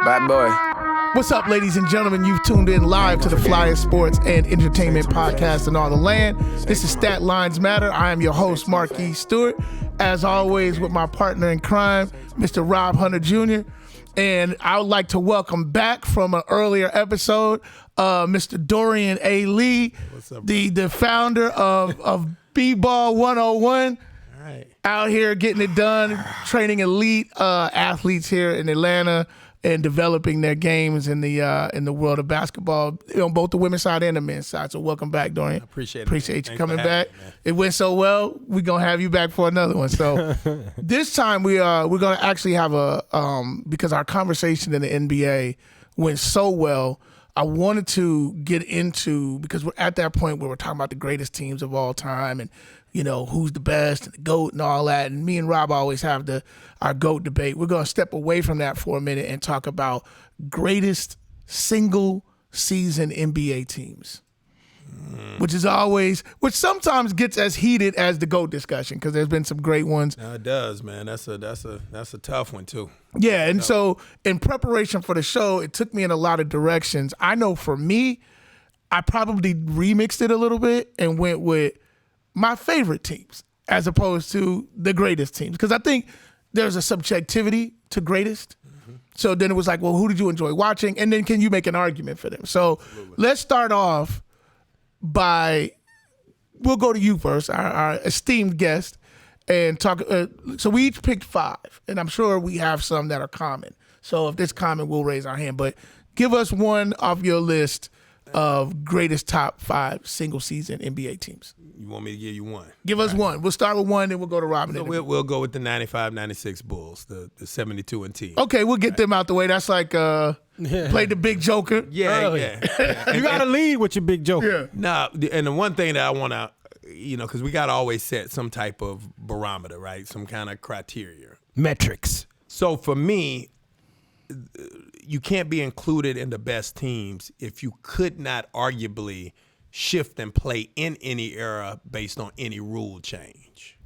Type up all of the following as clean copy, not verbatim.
Bad boy. What's up, ladies and gentlemen? You've tuned in live to the Flyest Sports and Entertainment Podcast in all the land. This is Stat Lines Matter. I am your host, Marquis Stewart. As always, with my partner in crime, Mr. Rob Hunter Jr. And I would like to welcome back from an earlier episode, Mr. Dorian A Lee, the founder of B-Ball 101. Out here getting it done, training elite athletes here in Atlanta and developing their games in the world of basketball, on both the women's side and the men's side. So welcome back, Dorian. Appreciate you coming back. It went so well, we're gonna have you back for another one. So this time we're gonna actually have because our conversation in the NBA went so well. I wanted to get into, because we're at that point where we're talking about the greatest teams of all time and, you know, who's the best and the GOAT and all that. And me and Rob always have our GOAT debate. We're going to step away from that for a minute and talk about greatest single season NBA teams, which sometimes gets as heated as the GOAT discussion, because there's been some great ones. No, it does, man. That's a tough one too. Yeah, and so in preparation for the show, it took me in a lot of directions. I know for me, I probably remixed it a little bit and went with my favorite teams as opposed to the greatest teams, because I think there's a subjectivity to greatest. So then it was like, well, who did you enjoy watching? And then can you make an argument for them? So let's start off we'll go to you first, our esteemed guest, and talk. So we each picked 5, and I'm sure we have some that are common. So if it's common, we'll raise our hand. But give us one off your list of greatest top 5 single season NBA teams. You want me to give you one? Give us one. We'll start with one, then we'll go to Robin. So we'll go with the 95-96 Bulls, the 72 and team. Okay, we'll get them out the way. That's like play the big joker. Yeah. You got to lead with your big joker. Yeah. Now, and the one thing that I want to, because we got to always set some type of barometer, right? Some kind of criteria. Metrics. So for me, you can't be included in the best teams if you could not arguably shift and play in any era based on any rule change.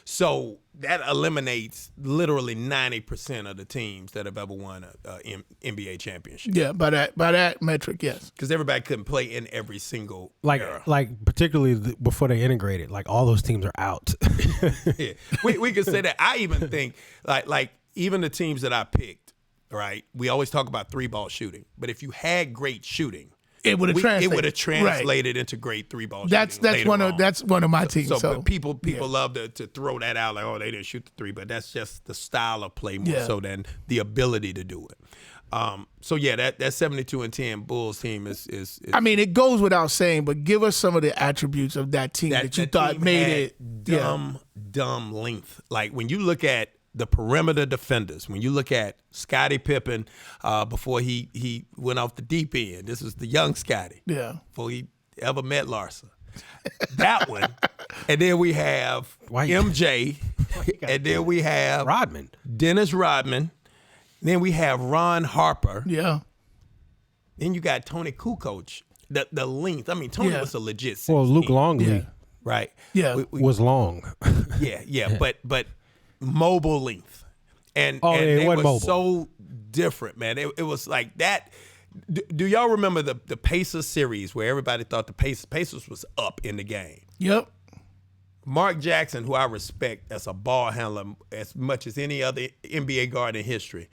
So that eliminates literally 90% of the teams that have ever won a NBA championship. Yeah, by that metric, yes. Because everybody couldn't play in every single era. Like particularly before they integrated, like all those teams are out. Yeah. We could say that. I even think like even the teams that I picked, right? We always talk about 3-ball shooting, but if you had great shooting, it would have translated into great 3-ball shooting. That's one of my teams. So but people love to throw that out like, oh, they didn't shoot the 3, but that's just the style of play more so than the ability to do it. That 72 and 10 Bulls team is I mean, it goes without saying, but give us some of the attributes of that team that you thought made it dumb length. Like when you look at the perimeter defenders, when you look at Scottie Pippen before he went off the deep end, this was the young Scottie. Yeah. Before he ever met Larsa. That one. And then we have MJ. And then we have Dennis Rodman. Then we have Ron Harper. Yeah. Then you got Tony Kukoc. The length. I mean, Tony was a legit 16. Well, Luke Longley. Yeah. Right. Yeah. Was long. Yeah. But mobile length. And it was mobile. So different, man. It was like that. Do y'all remember the Pacers series where everybody thought the Pacers was up in the game? Yep. Mark Jackson, who I respect as a ball handler as much as any other NBA guard in history,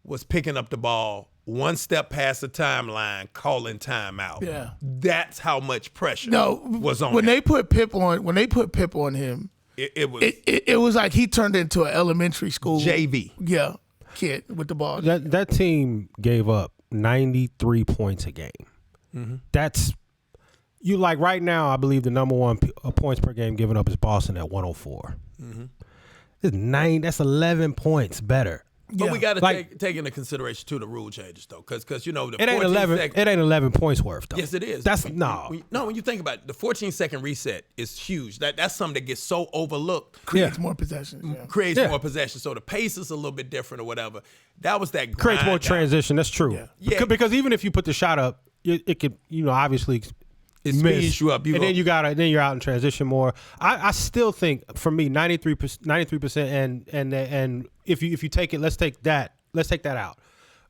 was picking up the ball one step past the timeline, calling timeout. Yeah. That's how much pressure was on when him. they put Pip on him. It was like he turned into an elementary school JV. Yeah, kid with the ball. That team gave up 93 points a game. Mm-hmm. That's right now. I believe the number one points per game given up is Boston at 104. Mm-hmm. That's 11 points better. But we got to take into consideration too the rule changes though, because it ain't 11. It ain't 11 points worth though. Yes, it is. That's when you think about it, the 14-second reset is huge. That's something that gets so overlooked. Creates more possessions. Yeah. More possession. So the pace is a little bit different or whatever. That was that. Creates more transition. That's true. Yeah. Because even if you put the shot up, it could obviously. It speeds you up. Then you're out in transition more. I still think for me 93% and if you take it, let's take that out.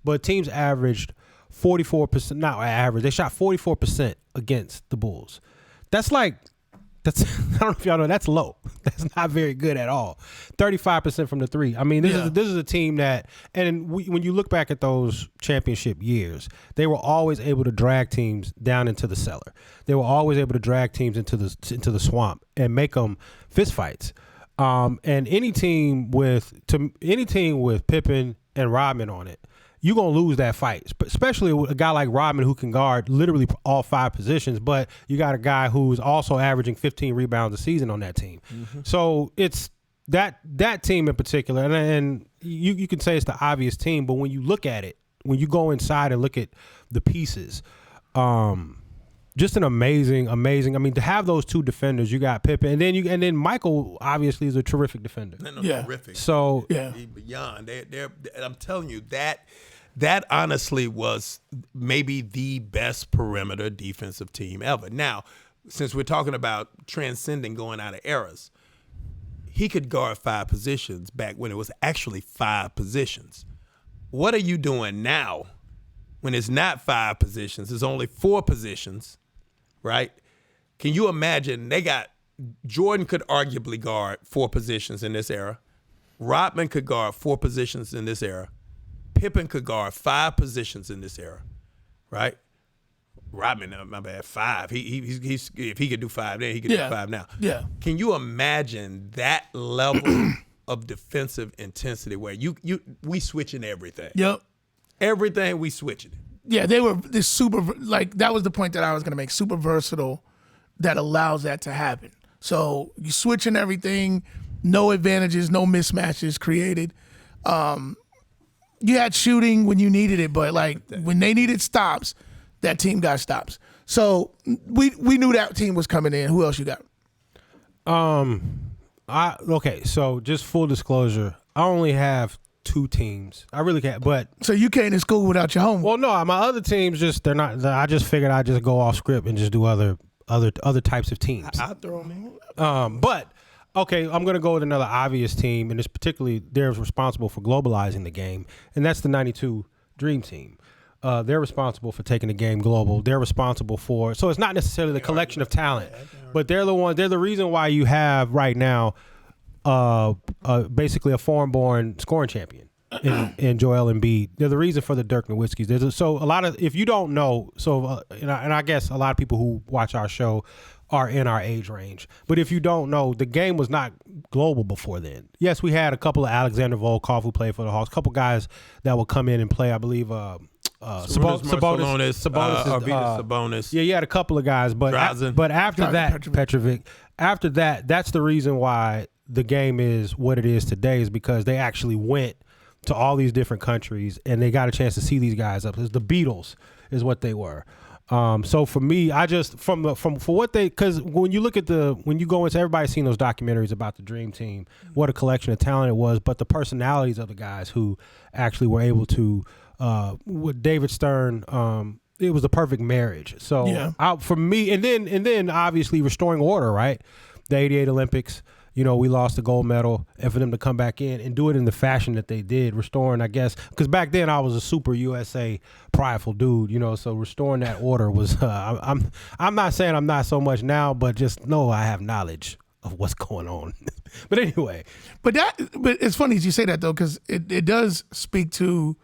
but teams averaged 44%. Not average. They shot 44% against the Bulls. That's I don't know if y'all know, that's low. That's not very good at all. 35% from the three. I mean, this is a team that, and when you look back at those championship years, they were always able to drag teams down into the cellar. They were always able to drag teams into the swamp and make them fistfights. And any team with Pippen and Rodman on it, you're going to lose that fight, especially with a guy like Rodman who can guard literally all 5 positions, but you got a guy who's also averaging 15 rebounds a season on that team. Mm-hmm. So it's that team in particular, and you can say it's the obvious team, but when you look at it, when you go inside and look at the pieces, just an amazing. I mean, to have those 2 defenders, you got Pippen, and then Michael obviously is a terrific defender. Terrific. So beyond, I'm telling you that honestly was maybe the best perimeter defensive team ever. Now, since we're talking about transcending going out of eras, he could guard 5 positions back when it was actually 5 positions. What are you doing now when it's not 5 positions? It's only 4 positions, right? Can you imagine Jordan could arguably guard 4 positions in this era. Rodman could guard 4 positions in this era. Pippen could guard 5 positions in this era, right? Rodman, my bad, 5. He's if he could do 5 then, he could do 5 now. Yeah. Can you imagine that level of defensive intensity where we switching everything? Yep. Everything we switching. Yeah, they were this super, that was the point that I was going to make, super versatile that allows that to happen. So you switching everything, no advantages, no mismatches created. You had shooting when you needed it, but when they needed stops, that team got stops. So we knew that team was coming in. Who else you got? Okay, so just full disclosure, I only have 2 teams. I really can't, but so you can't in school without your homework. Well, no, my other teams they're not. I just figured I'd just go off script and just do other types of teams. I'll throw them in. But okay, I'm going to go with another obvious team, and it's particularly they're responsible for globalizing the game, and that's the '92 Dream Team. They're responsible for taking the game global. They're responsible for, so it's not necessarily the collection of talent, but they're the reason why you have right now basically a foreign-born scoring champion in Joel Embiid. They're the reason for the Dirk Nowitzkis. So a lot of, if you don't know, and I guess a lot of people who watch our show are in our age range. But if you don't know, the game was not global before then. Yes, we had a couple of Alexander Volkov who played for the Hawks, a couple guys that would come in and play, I believe, Sabonis. Yeah, you had a couple of guys, but after that, Petrovic, after that, that's the reason why the game is what it is today, is because they actually went to all these different countries and they got a chance to see these guys up. The Beatles is what they were. So for me, I just for what they, because when you look at when you go into, everybody's seen those documentaries about the Dream Team, what a collection of talent it was, but the personalities of the guys who actually were able to, with David Stern, it was the perfect marriage. So for me, and then obviously restoring order, right? The '88 Olympics. We lost the gold medal, and for them to come back in and do it in the fashion that they did, restoring, I guess, because back then I was a super USA prideful dude, so restoring that order was, I'm not saying I'm not so much now, but just know I have knowledge of what's going on. But anyway. But it's funny as you say that, though, because it does speak to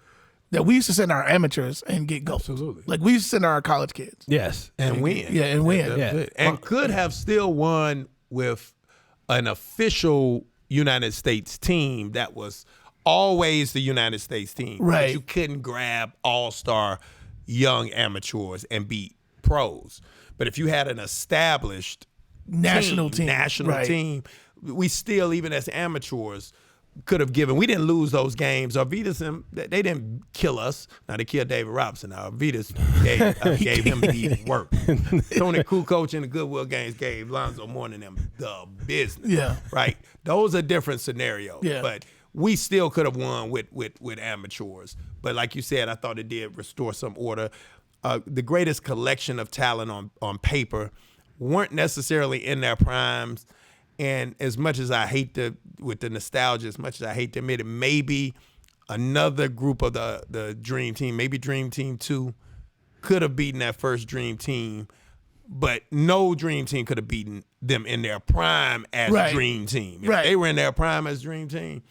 that we used to send our amateurs and get gold. Absolutely. Like we used to send our college kids. Yes. And win. Yeah, and win. Yeah. And could have still won with an official United States team that was always the United States team. Right. But you couldn't grab all-star young amateurs and beat pros. But if you had an established national team, we still, even as amateurs, could have given. We didn't lose those games. Arvidas, they didn't kill us. Now, they killed David Robinson. Now, Arvidas gave him the even work. Tony Kukoc in the Goodwill games gave Lonzo Mourning them the business. Yeah. Right? Those are different scenarios. Yeah. But we still could have won with amateurs. But like you said, I thought it did restore some order. The greatest collection of talent on paper weren't necessarily in their primes. And as much as I hate with the nostalgia, as much as I hate to admit it, maybe another group of the Dream Team, maybe Dream Team 2, could have beaten that first Dream Team, but no Dream Team could have beaten them in their prime as Dream Team. If they were in their prime as Dream Team,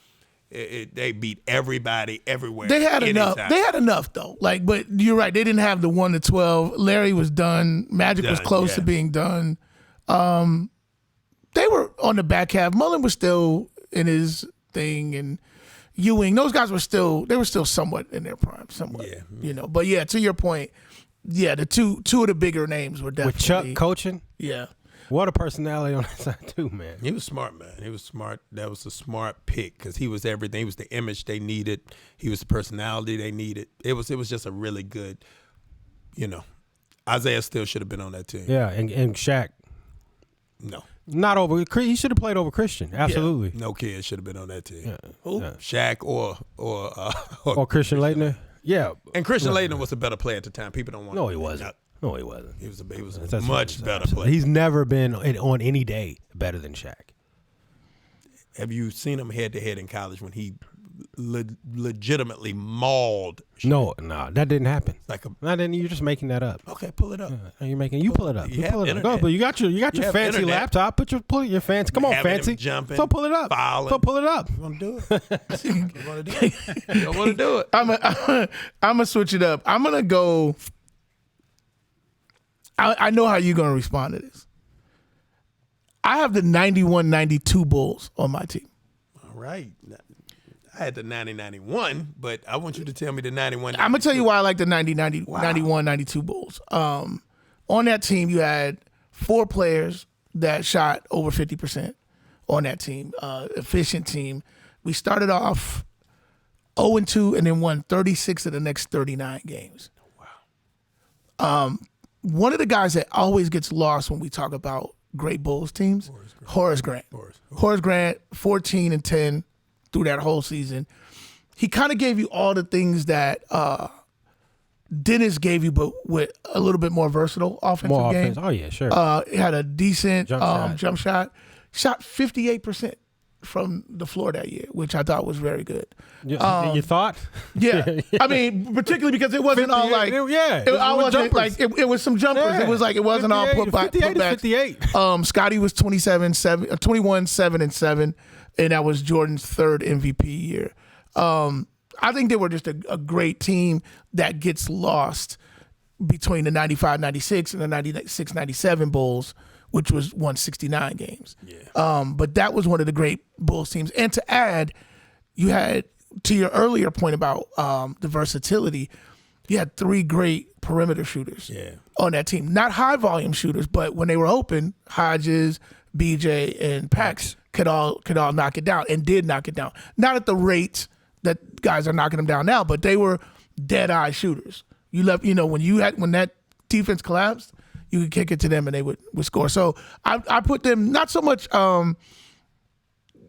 they beat everybody everywhere. They had enough. anytime. They had enough though. Like, but you're right. They didn't have the 1-12. Larry was done. Magic was close to being done. They were on the back half. Mullen was still in his thing, and Ewing. Those guys were still somewhat in their prime, somewhat. Yeah. You know, but yeah, to your point, yeah, the two of the bigger names were definitely with Chuck coaching. Yeah. What a personality on that side too, man. He was smart, man. He was smart. That was a smart pick because he was everything. He was the image they needed. He was the personality they needed. It was just a really good, you know. Isaiah still should have been on that team. Yeah, and Shaq. No. Not over. He should have played over Christian. Absolutely. Yeah. No kid should have been on that team. Yeah. Who? Yeah. Shaq or Christian Laettner. Yeah. And Christian Laettner was a better player at the time. People don't want. No, he wasn't. No, he wasn't. He was a much better player. He's never been on any day better than Shaq. Have you seen him head to head in college when he legitimately mauled Shaq? No, that didn't happen. You're just making that up. Okay, pull it up. You pull it up. You pull it internet. Go, but you got your fancy internet. laptop. Pull your fancy. Come on, fancy. Jumping, so pull it up. Filing. So pull it up. You want to do it? You want to do it? You don't want to do it. I'm gonna switch it up. I'm gonna go. I know how you're gonna respond to this. I have the 91-92 Bulls on my team. All right. I had the 90-91, but I want you to tell me the 91. I'm going to tell you why I like the 91-92 Bulls. On that team, you had 4 players that shot over 50% on that team. Efficient team. We started off 0-2 and then won 36 of the next 39 games. Wow. One of the guys that always gets lost when we talk about great Bulls teams, Horace Grant. Horace Grant, 14-10 through that whole season. He kind of gave you all the things that Dennis gave you, but with a little bit more versatile offensive game. Oh, yeah, sure. He had a decent jump shot. Shot 58% from the floor that year, which I thought was very good. You thought? Yeah. I mean, particularly because it wasn't all like, it was some jumpers. Yeah. It was like, it wasn't all putbacks. 58. Scotty was 21-7-7, and that was Jordan's 3rd MVP year. I think they were just a great team that gets lost between the 95-96 and the 96-97 Bulls, which was 169 games. Yeah. But that was one of the great Bulls teams. And to add, you had, to your earlier point about the versatility, you had 3 great perimeter shooters on that team. Not high volume shooters, but when they were open, Hodges, BJ, and Pax could all knock it down and did knock it down. Not at the rate that guys are knocking them down now, but they were dead eye shooters. When that defense collapsed, you could kick it to them and they would score. So I put them not so much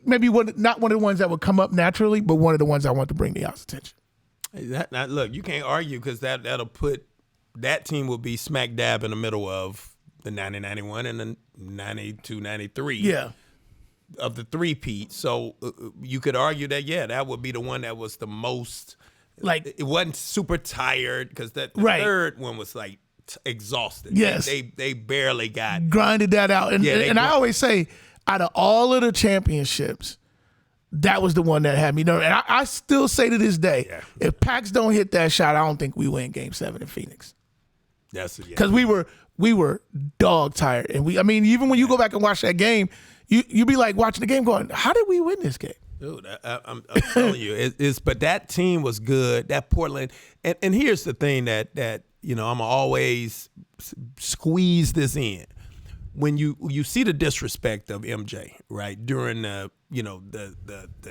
maybe not one of the ones that would come up naturally, but one of the ones I want to bring the y'all's attention. Look, you can't argue because that'll put that team will be smack dab in the middle of the 90-91 and the 92-93. Yeah. Of the three-peat. So you could argue that, that would be the one that was the most, like, it wasn't super tired because the third one was like exhausted. Yes. They barely got. Grinded that out. And I always say, out of all of the championships, that was the one that had me nervous. And I still say to this day, if Pax don't hit that shot, I don't think we win Game 7 in Phoenix. Because we were dog tired. And even when you go back and watch that game, you be like watching the game going, how did we win this game? Dude, I'm telling you, but that team was good. That Portland, and here's the thing that I'm always squeeze this in. When you see the disrespect of MJ, right, during the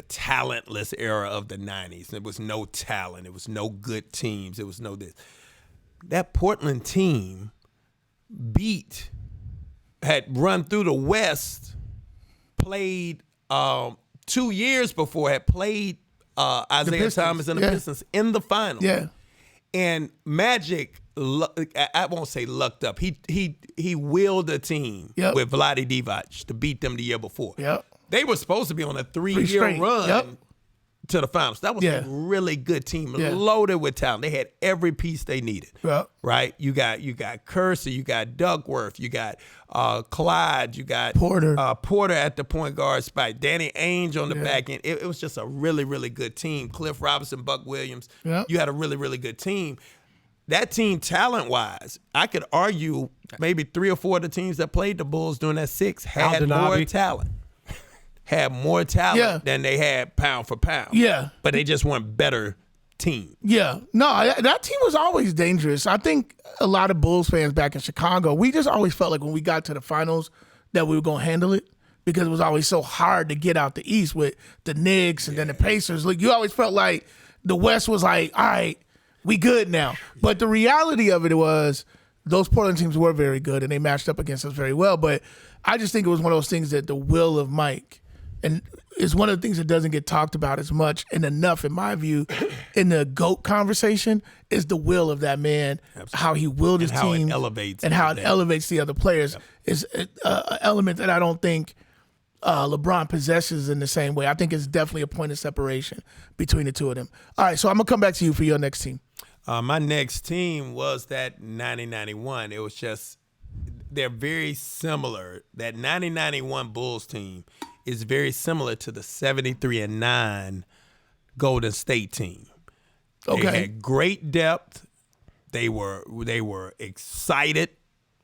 talentless era of the 90s, there was no talent, it was no good teams, it was no this. That Portland team had run through the West, played 2 years before, had played Isaiah Thomas and the Pistons in the finals. Yeah. And Magic, I won't say lucked up. He willed a team with Vlade Divac to beat them the year before. Yep. They were supposed to be on a 3-year run. Yep. to the finals. That was a really good team, loaded with talent. They had every piece they needed. Yeah. Right? You got Kersey, you got Duckworth, you got Clyde, you got Porter at the point guard spot, Danny Ainge on the back end. It was just a really, really good team. Cliff Robinson, Buck Williams. Yeah. You had a really, really good team. That team, talent-wise, I could argue maybe 3 or 4 of the teams that played the Bulls during that 6 had more talent. Had more talent than they had pound for pound. Yeah. But they just weren't better team. Yeah. No, that team was always dangerous. I think a lot of Bulls fans back in Chicago, we just always felt like when we got to the finals that we were going to handle it because it was always so hard to get out the East with the Knicks and then the Pacers. Like, you always felt like the West was like, all right, we good now. But the reality of it was those Portland teams were very good and they matched up against us very well. But I just think it was one of those things that the will of Mike, and it's one of the things that doesn't get talked about as much and enough, in my view, in the GOAT conversation, is the will of that man. Absolutely. How he willed his team, how it elevates the other players is an element that I don't think LeBron possesses in the same way. I think it's definitely a point of separation between the two of them. All right, so I'm gonna come back to you for your next team. My next team was that 90-91. It was just, they're very similar. That 90-91 Bulls team is very similar to the 73-9 Golden State team. Okay. They had great depth. They were excited,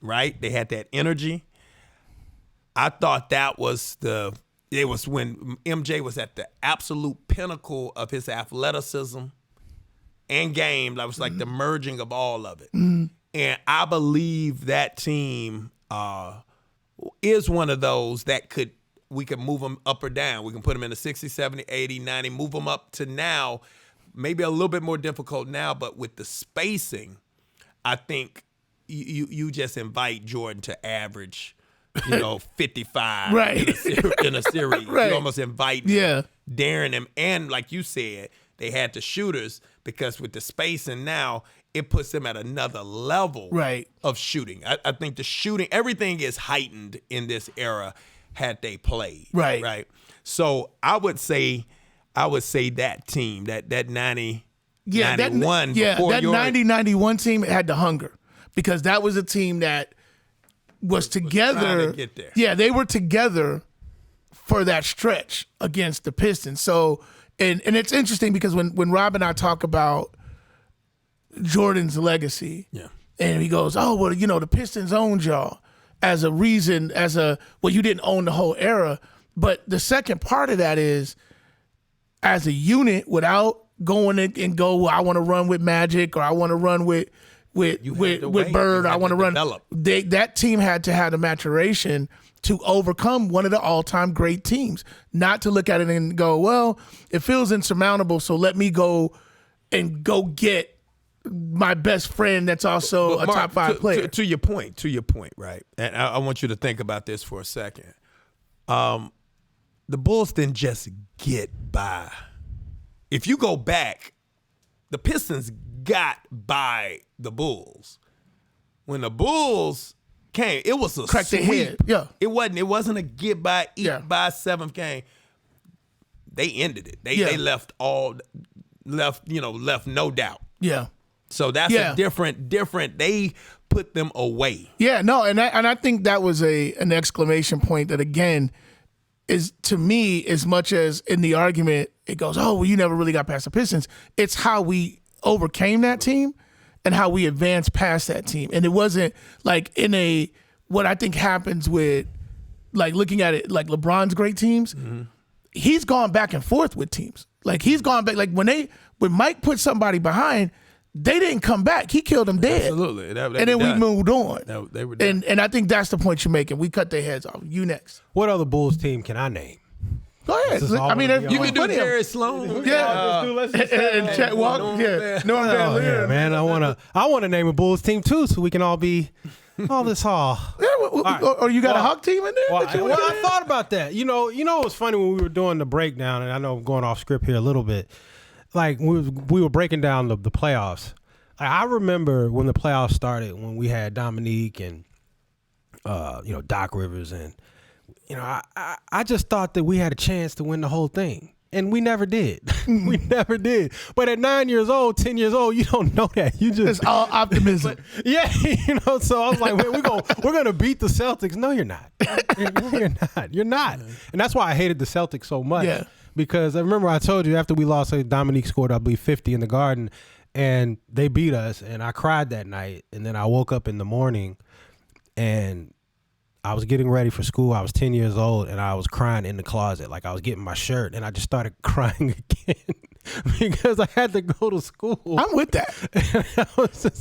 right? They had that energy. I thought it was when MJ was at the absolute pinnacle of his athleticism and game. That was like the merging of all of it. Mm-hmm. And I believe that team is one of those that we could move them up or down. We can put them in the 60, 70, 80, 90, move them up to now, maybe a little bit more difficult now, but with the spacing, I think you just invite Jordan to average, 55 in a series. Right. You almost invite daring him. And like you said, they had the shooters because with the spacing now, it puts them at another level of shooting. I think the shooting, everything is heightened in this era had they played. Right. So I would say that team, that 90, 91. That 90-91 team had the hunger because that was a team that was together. Trying to get there. Yeah, they were together for that stretch against the Pistons. So, and it's interesting because when Rob and I talk about Jordan's legacy, and he goes, oh, well, the Pistons owned y'all as a reason, you didn't own the whole era. But the second part of that is, as a unit, without going and go, well, I want to run with Magic or I want to run with Bird. I want to run. That team had to have the maturation to overcome one of the all-time great teams. Not to look at it and go, well, it feels insurmountable, so let me go get my best friend that's also a top 5 player. To your point, right? And I want you to think about this for a second. The Bulls didn't just get by. If you go back, the Pistons got by the Bulls. When the Bulls came, it was a crack their head. Yeah. It wasn't a get by, by 7th game. They ended it. They left no doubt. Yeah. So that's a different. They put them away. Yeah, no, and I think that was an exclamation point that again is, to me, as much as in the argument it goes, oh, well, you never really got past the Pistons. It's how we overcame that team and how we advanced past that team. And it wasn't like what I think happens with, like, looking at it like LeBron's great teams, he's gone back and forth with teams. Like, he's gone back, like when Mike put somebody behind, they didn't come back. He killed them dead. Absolutely. And then we moved on. They were done. And I think that's the point you're making. We cut their heads off. You next. What other Bulls team can I name? Go ahead. I mean, you can do Jerry Sloan. Yeah. And Chet Walker. Yeah. Norm Van Lier. Yeah, man. I wanna name a Bulls team too, so we can all be all this all. Yeah, or you got a Hawk team in there? Well, I thought about that. You know, it was funny when we were doing the breakdown, and I know I'm going off script here a little bit. Like we were breaking down the playoffs. I remember when the playoffs started, when we had Dominique and Doc Rivers, and I just thought that we had a chance to win the whole thing, and we never did. We never did. But at 9 years old, 10 years old, you don't know that. You just It's all optimism. yeah, so I was like, we're gonna beat the Celtics. No, you're not. You're not. You're not. And that's why I hated the Celtics so much. Yeah. Because I remember I told you after we lost, Dominique scored, I believe, 50 in the Garden, and they beat us, and I cried that night. And then I woke up in the morning, and I was getting ready for school. I was 10 years old, and I was crying in the closet. Like I was getting my shirt, and I just started crying again because I had to go to school. I'm with that.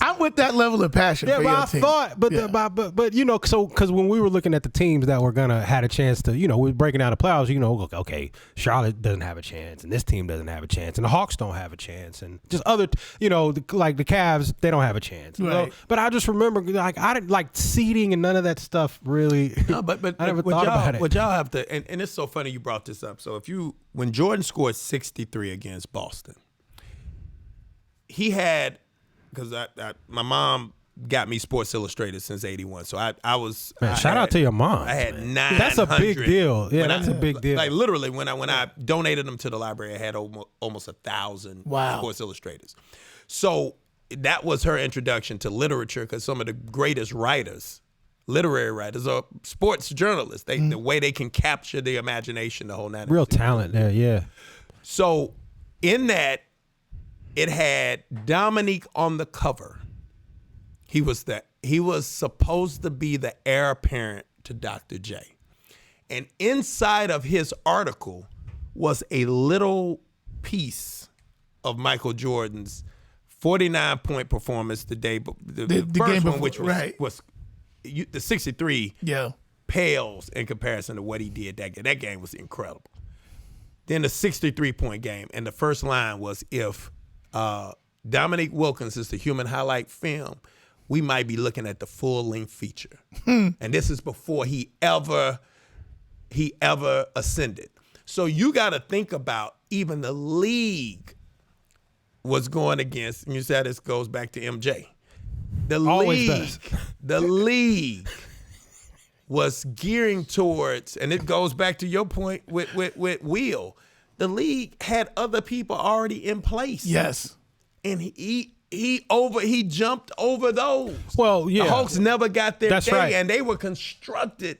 I'm with that level of passion Yeah, for but your I team. thought, but you know, so because when we were looking at the teams that were gonna had a chance to, you know, we were breaking down the playoffs. You know, okay, Charlotte doesn't have a chance, and this team doesn't have a chance, and the Hawks don't have a chance, and just other, you know, like the Cavs, they don't have a chance. Right. So, but I just remember, like, I didn't like seeding and none of that stuff really. No, but I never what thought y'all, about it. What y'all have to, and it's so funny you brought this up. So when Jordan scored 63 against Boston, he had, because my mom got me Sports Illustrated since '81, so I was. Man, shout out to your mom. I had 900. That's a big deal. Yeah, that's a big deal. Like literally, when I donated them to the library, I had almost 1,000 Wow. Sports Illustrateds. So that was her introduction to literature, because some of the greatest writers, literary writers, are sports journalists. The way they can capture the imagination, the whole night. Real talent there, yeah. So in that, it had Dominique on the cover. He was supposed to be the heir apparent to Dr. J. And inside of his article was a little piece of Michael Jordan's 49-point performance the day, the The first game one, before, which right. was the 63, Yeah. pales in comparison to what he did that game. That game was incredible. Then the 63-point game, and the first line was, if Dominique Wilkins is the human highlight film, we might be looking at the full-length feature. And this is before he ever ascended. So you got to think about, even the league was going against, and you said this goes back to MJ. Always The league was gearing towards, and it goes back to your point with Will. The league had other people already in place. Yes. And he jumped over those. Well, yeah. The Hawks never got their That's day, right. and they were constructed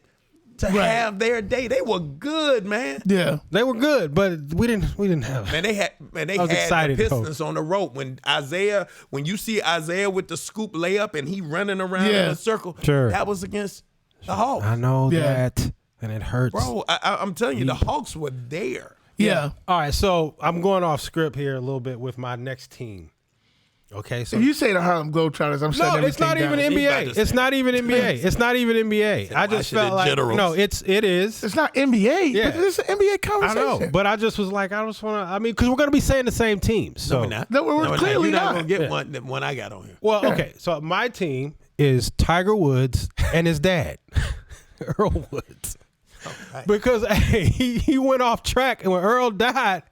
to Right. have their day. They were good, man. Yeah. They were good, but we didn't have. Man, they had was excited, the Pistons on the rope. When you see Isaiah with the scoop layup and he running around in a circle, Sure. that was against the Hawks. I know Yeah. that, and it hurts. Bro, I'm telling you, the Hawks were there. Yeah. All right, so I'm going off script here a little bit with my next team. Okay, so If you say the Harlem Globetrotters, I'm shutting no, it's everything not even down. He's about NBA. to It's say. not even NBA. It's not even NBA. I just Washington felt like Generals. no, it is. It's not NBA. Yeah. But it's an NBA I conversation. know, but I just was like, I just want to. I mean, because we're gonna be saying the same teams. So No, we're not. No, we're clearly You're not not. gonna get Yeah. one I got on here. well, okay. So my team is Tiger Woods and his dad, Earl Woods. Right. Because hey, he went off track, and when Earl died,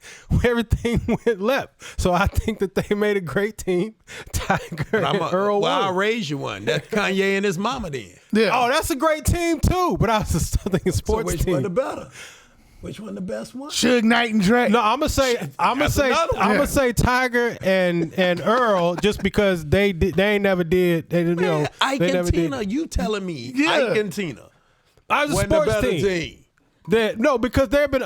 everything went left. So I think that they made a great team, Tiger and Earl I'll Woods. raise you one. That's Kanye and his mama then. Yeah. Oh, that's a great team too. But I was just thinking So sports which team. one the better? Which one the best one? Suge Knight and Dre. No, I'm gonna say Tiger and Earl just because they ain't never did. They, you know, Ike they and never did. Tina, you telling me Yeah. Ike and Tina I was a wasn't the sports better team. team? No, because there have been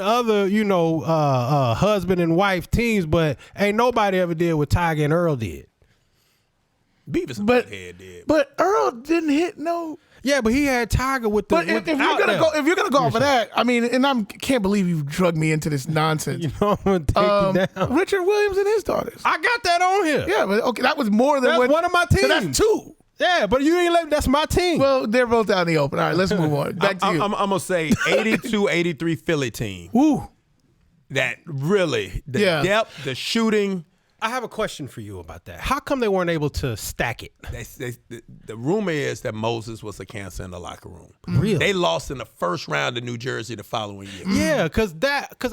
other, you know, husband and wife teams, but ain't nobody ever did what Tiger and Earl did. Beavis and But Butthead did. but Earl didn't hit no. Yeah, but he had Tiger with the. But if you're gonna go off of that, I mean, and I can't believe you drugged me into this nonsense. you know, I'm gonna take you down. Richard Williams and his daughters. I got that on here. Yeah, but okay, that was more than That's one of my So that's teams. two. Yeah, but you ain't let. That's my team. Well, they're both out in the open. All right, let's move on. Back to I'm you. gonna say 82-83 Philly team. Woo. That really the Yeah. depth, the shooting. I have a question for you about that. How come they weren't able to stack it? The rumor is that Moses was a cancer in the locker room. Really? They lost in the first round to New Jersey the following year. Yeah, because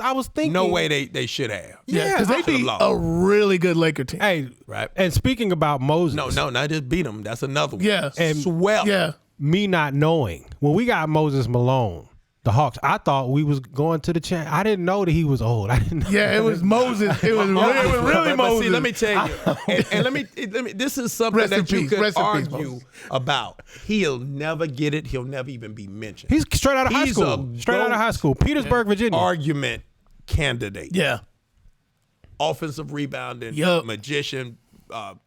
I was thinking. No way they should have. Yeah, because they I should've beat lost. a really good Laker team. Hey, Right. And speaking about Moses, No, not just beat them. That's another one. Yeah. And Swept. Yeah. me not knowing when we got Moses Malone, the Hawks. I thought we was going to the champ. I didn't know that he was old. I didn't know. Yeah, it was Moses. It was really Moses. See, let me tell you, and let me. This is something Rest in that you peace. could Rest in peace, argue Moses. about. He'll never get it. He'll never even be mentioned. He's straight out of high He's school. a Straight out of high school. Petersburg, Virginia. Argument candidate. Yeah. Offensive rebounding, Yup. magician,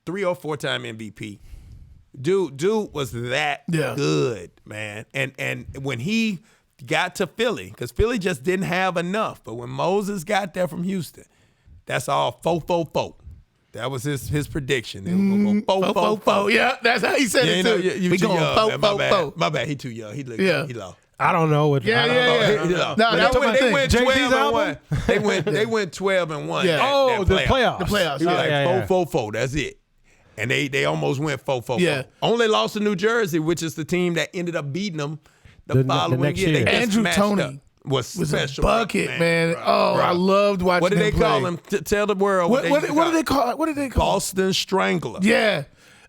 3 or 4 time MVP. Dude was that Yeah. good, man. And when he got to Philly, because Philly just didn't have enough. But when Moses got there from Houston, that's all 4-4-4. That was his prediction. It was 4-4-4. Yeah, that's how he said it too. You We too going young, man. 4-4-4. My bad. He too young. He low. I don't know what. Yeah, I don't yeah, know. yeah. He low. No, that was the They thing. went Jay-Z's 12-1. They went 12-1. Yeah. that The playoff. playoffs. The playoffs. He was Yeah, like 4-4-4. That's it. And they almost went 4-4-4. Yeah. Only lost to New Jersey, which is the team that ended up beating them the following next year. year. They just Andrew matched Toney up. Was a special. bucket, man. Right. Oh, I loved watching What did they him call play. him? Tell the world. What did they call? What did they call? Boston Strangler. Yeah.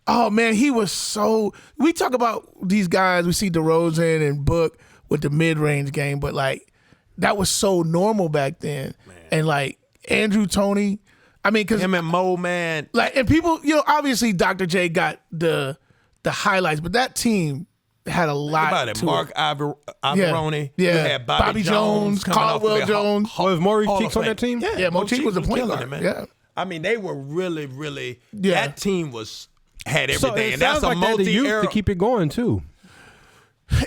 Oh man, he was so. We talk about these guys. We see DeRozan and Book with the mid-range game, but like that was so normal back then. And like Andrew Toney, I mean, because Him and Mo, man. like, and people, obviously Dr. J got the highlights, but that team had a lot About it. to Mark it. Ivoroni. Yeah. You had Bobby Jones, coming off Caldwell of the Jones. Oh, is Maurice Hall of Cheeks on Fame. that team? Yeah, Mo Cheeks was a point killing guard. it, man. Yeah. I mean, they were really, really. Yeah. That team had So everything, it and that's sounds a like they had the youth multi-era. to keep it going too.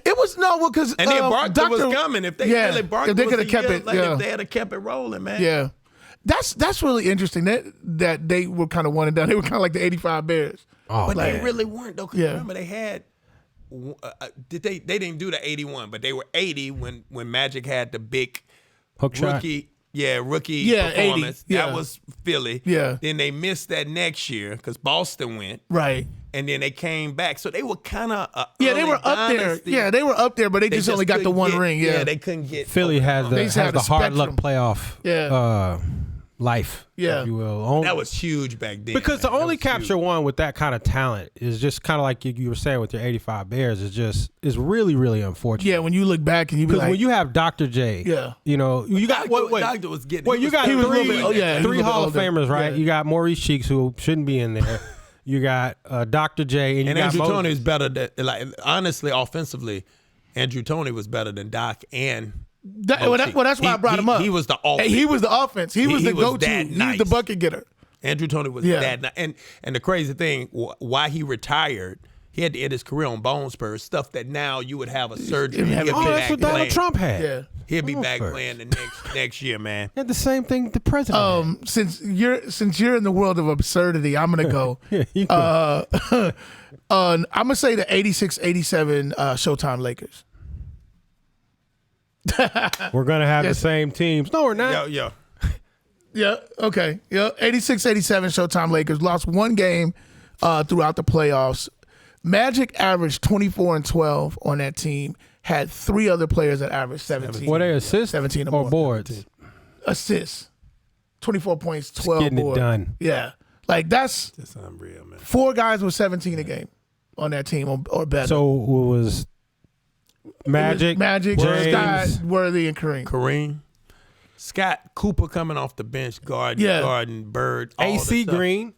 It was because And then Barkley was coming. If they really Barkley if they was could have a kept year it, later, yeah. if they had kept it rolling, man. Yeah. That's really interesting that they were kind of one and done. They were kind of like the 85 Bears. Oh, But man. they really weren't though. 'Cause Yeah. remember they had. They didn't do the 81, but they were 80 when Magic had the big Hook shot. rookie. Yeah, rookie Yeah, 80, performance. yeah. That was Philly. Yeah. Then they missed that next year because Boston went, Right. and then they came back. So they were kind of Yeah, they were up there. Yeah, they were up there, but they just only got the couldn't one get- ring. Yeah. they couldn't get Philly has They just had the a hard luck spectrum. playoff. Yeah. Life. Yeah. if you will. That was huge back then. Because to man. That only was capture huge. one with that kind of talent is just kind of like you were saying with your 85 Bears is really, really unfortunate. Yeah, when you look back and you be Because like, when you have Dr. J, Yeah. you got Doctor was getting. Well, you got He was a little three, bit- oh, yeah, he was a three little bit Hall of older. Famers, right? Yeah. You got Maurice Cheeks, who shouldn't be in there. You got Dr. J, and you And got Andrew Moses. Toney is better than, like, honestly, offensively, Andrew Toney was better than Doc and that's why I brought him up. He was the offense. He was the offense. He was the was go-to. that He was nice. the bucket getter. Andrew Toney was Yeah. that. And the crazy thing, why he retired, he had to end his career on bone spurs, stuff that now you would have a surgery. have- He'll Oh, be that's back what Donald playing. Trump had. Yeah. He'll be Bone back spurs. playing the next year, man. He had the same thing the president had. Since you're in the world of absurdity, I'm gonna go. Yeah, you go. I'm gonna say the 86-87 Showtime Lakers. We're going to have Yes. the same teams. No, we're not. Yo. Yeah. Okay. Yeah. 86-87 Showtime Lakers lost one game throughout the playoffs. Magic averaged 24 and 12 on that team. Had three other players that averaged 17. Were they assists 17 or or more. boards? Assists. 24 points, 12 getting it boards. done. Yeah. Like that's That's unreal, man. 4 guys with 17 a game on that team or better. So it was Magic, Magic, James. Scott, Worthy, and Kareem. Kareem. Scott Cooper coming off the bench, Yeah. guarding Bird. all AC the stuff. Green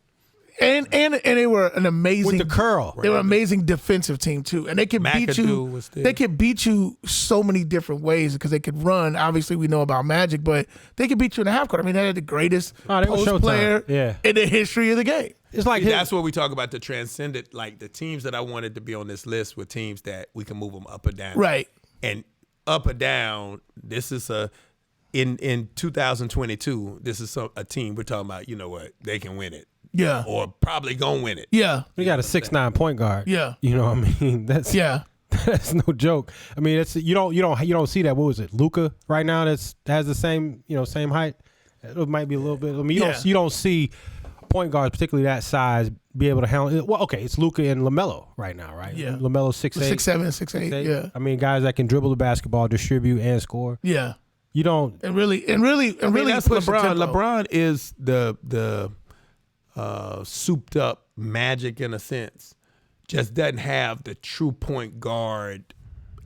And they were an amazing with the curl. They were an amazing defensive team too, and they could beat McAdoo you. was there. They could beat you so many different ways because they could run. Obviously, we know about Magic, but they could beat you in the half court. I mean, they had the greatest Oh, they were post Showtime. player Yeah. in the history of the game. It's like See, his- that's what we talk about the transcendent, like the teams that I wanted to be on this list were teams that we can move them up or down. Right. And up or down, this is in 2022, this is a team we're talking about, you know what, they can win it. Yeah. Or probably gonna win it. Yeah. we got a 6'9" point guard. Yeah. You know what I mean? That's Yeah. that's no joke. I mean, it's you don't see that. What was it? Luka right now that has the same height. It might be a little bit. I mean, you don't see point guards, particularly that size, be able to handle it. Well, okay, it's Luka and LaMelo right now, right? Yeah. LaMelo's 6'8", 6'7", 6'8". Yeah. I mean, guys that can dribble the basketball, distribute, and score. Yeah. You don't. And really I mean, that's push the LeBron. tempo. LeBron is the souped up Magic in a sense. Just doesn't have the true point guard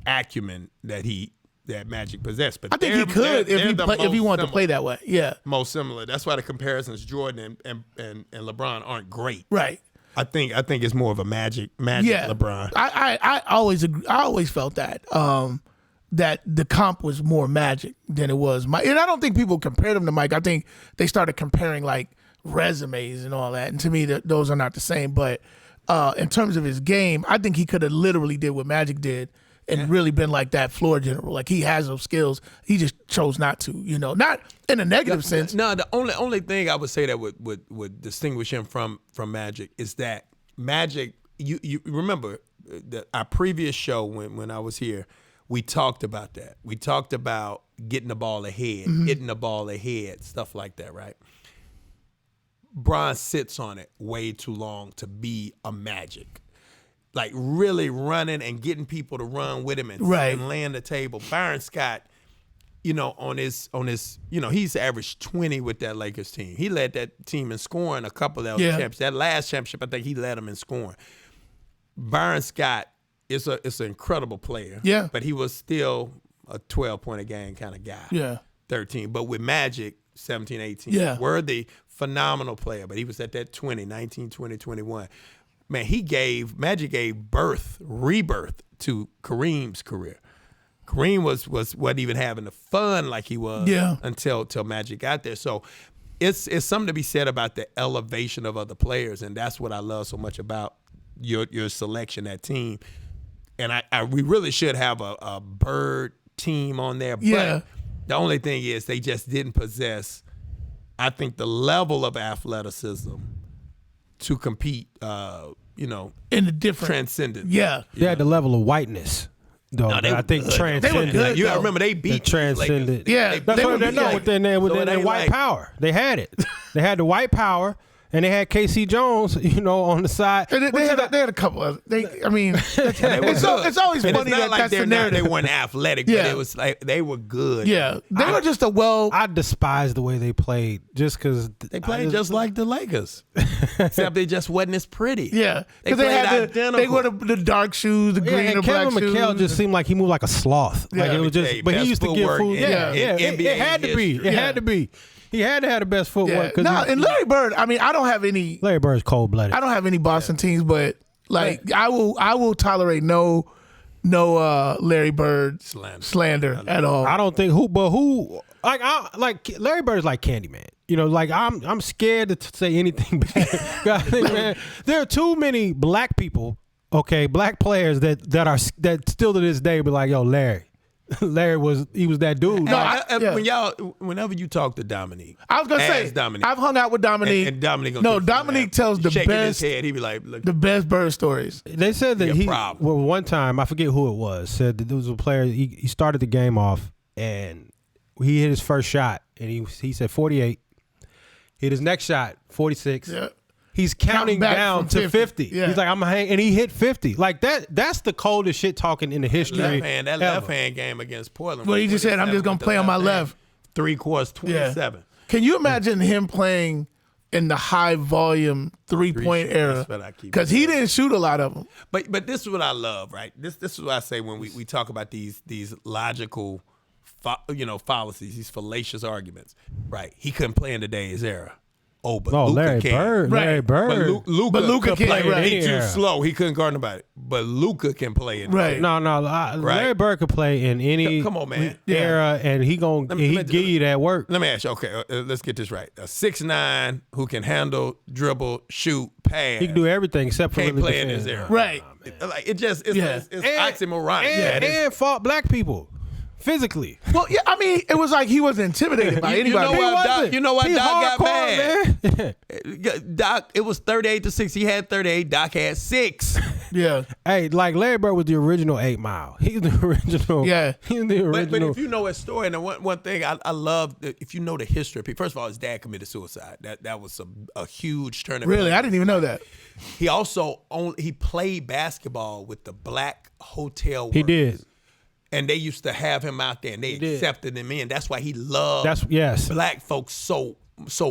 acumen that he that Magic possessed. But I think he could if he wanted to play that way. Yeah, most similar. That's why the comparisons Jordan and LeBron aren't great. right. I think it's more of a Magic LeBron. I always agree. I always felt that that the comp was more Magic than it was Mike. And I don't think people compared him to Mike. I think they started comparing like resumes and all that. And to me, those are not the same. But in terms of his game, I think he could have literally did what Magic did and really been like that floor general. Like he has those skills. He just chose not to, not in a negative sense. No, the only thing I would say that would distinguish him from Magic is that Magic, you remember our previous show when I was here, we talked about that. We talked about getting the ball ahead, hitting the ball ahead, stuff like that, right? Bron sits on it way too long to be a Magic. Like really running and getting people to run with him and laying the table. Byron Scott, on his, he's averaged 20 with that Lakers team. He led that team in scoring a couple of those championships. That last championship, I think he led them in scoring. Byron Scott is an incredible player. Yeah. But he was still a 12-point a game kind of guy. Yeah. 13. But with Magic, 17, 18. Yeah. Worthy, phenomenal player. But he was at that 20, 19, 20, 21. Man, Magic gave rebirth to Kareem's career. Kareem wasn't even having the fun like he was until Magic got there. So it's something to be said about the elevation of other players, and that's what I love so much about your selection, that team. And we really should have a Bird team on there. But the only thing is they just didn't possess, I think, the level of athleticism to compete, in a different transcendent. Yeah. They had the level of whiteness, though. No, I think good. transcendent. They were good, you remember they beat the transcendent. Yeah, that's what they know within their white power. They had it. They had the white power. And they had KC Jones, on the side. They had a couple of. It's always and funny it's that's the narrative. They weren't athletic, but it was like they were good. Yeah, they were just I despise the way they played, just because they played just like the Lakers, except they just wasn't as pretty. Yeah, because they had they wore the dark shoes, the green and black Kevin shoes. McHale just seemed like he moved like a sloth. Yeah. Like it was just, but he used to give food. It had to be. It had to be. He had to have the best footwork. No, and Larry Bird. I mean, I don't have any. Larry Bird's cold blooded. I don't have any Boston teams, but I will tolerate no Larry Bird slander at all. I don't think who like Larry Bird's like Candyman. Like I'm scared to say anything bad. I think, man, there are too many black people, black players that still to this day be like, yo, Larry was that dude. No, whenever you talk to Dominique, I was gonna say Dominique. I've hung out with Dominique. And Dominique. Dominique tells the shaking best. his head. He be like, look, the best Bird stories. They said that one time, I forget who it was, said that there was a player. He started the game off and he hit his first shot and he said 48. Hit his next shot 46. Yeah. He's counting down to 50. Yeah. He's like, I'm gonna hang, and he hit 50. Like that's the coldest shit talking in the history. Left hand game against Portland. Well, he just said, I'm just gonna play on my left. 3 quarters, 27. Can you imagine him playing in the high volume 3-point era? Because he didn't shoot a lot of them. But this is what I love, right? This is what I say when we talk about these logical, fallacies, these fallacious arguments, right? He couldn't play in today's era. Oh, but Luka Larry can. Bird. Right. Larry Bird. But Luka can play. Right. He too slow. He couldn't guard nobody. But Luka can play in. Right. No. Larry Bird could play in any Come on, man. era, and he give you that work. Let me ask you. Okay, let's get this right. A 6'9" who can handle, dribble, shoot, pass. He can do everything except for can't really play in defend. his era. Right. Like it's oxymoronic. And fought black people. Physically. Well, yeah, I mean, it was like he wasn't intimidated by anybody. You know why Doc got mad? Man. Doc, it was 38-6. He had 38. Doc had 6. Yeah. Hey, like Larry Bird was the original 8 Mile. He's the original. Yeah. He's the original. But if you know his story, and one thing I love, if you know the history. First of all, his dad committed suicide. That was a huge turning point. Really? I didn't even know that. He also he played basketball with the black hotel workers. He did. And they used to have him out there, and they accepted him in. That's why he loved black folks so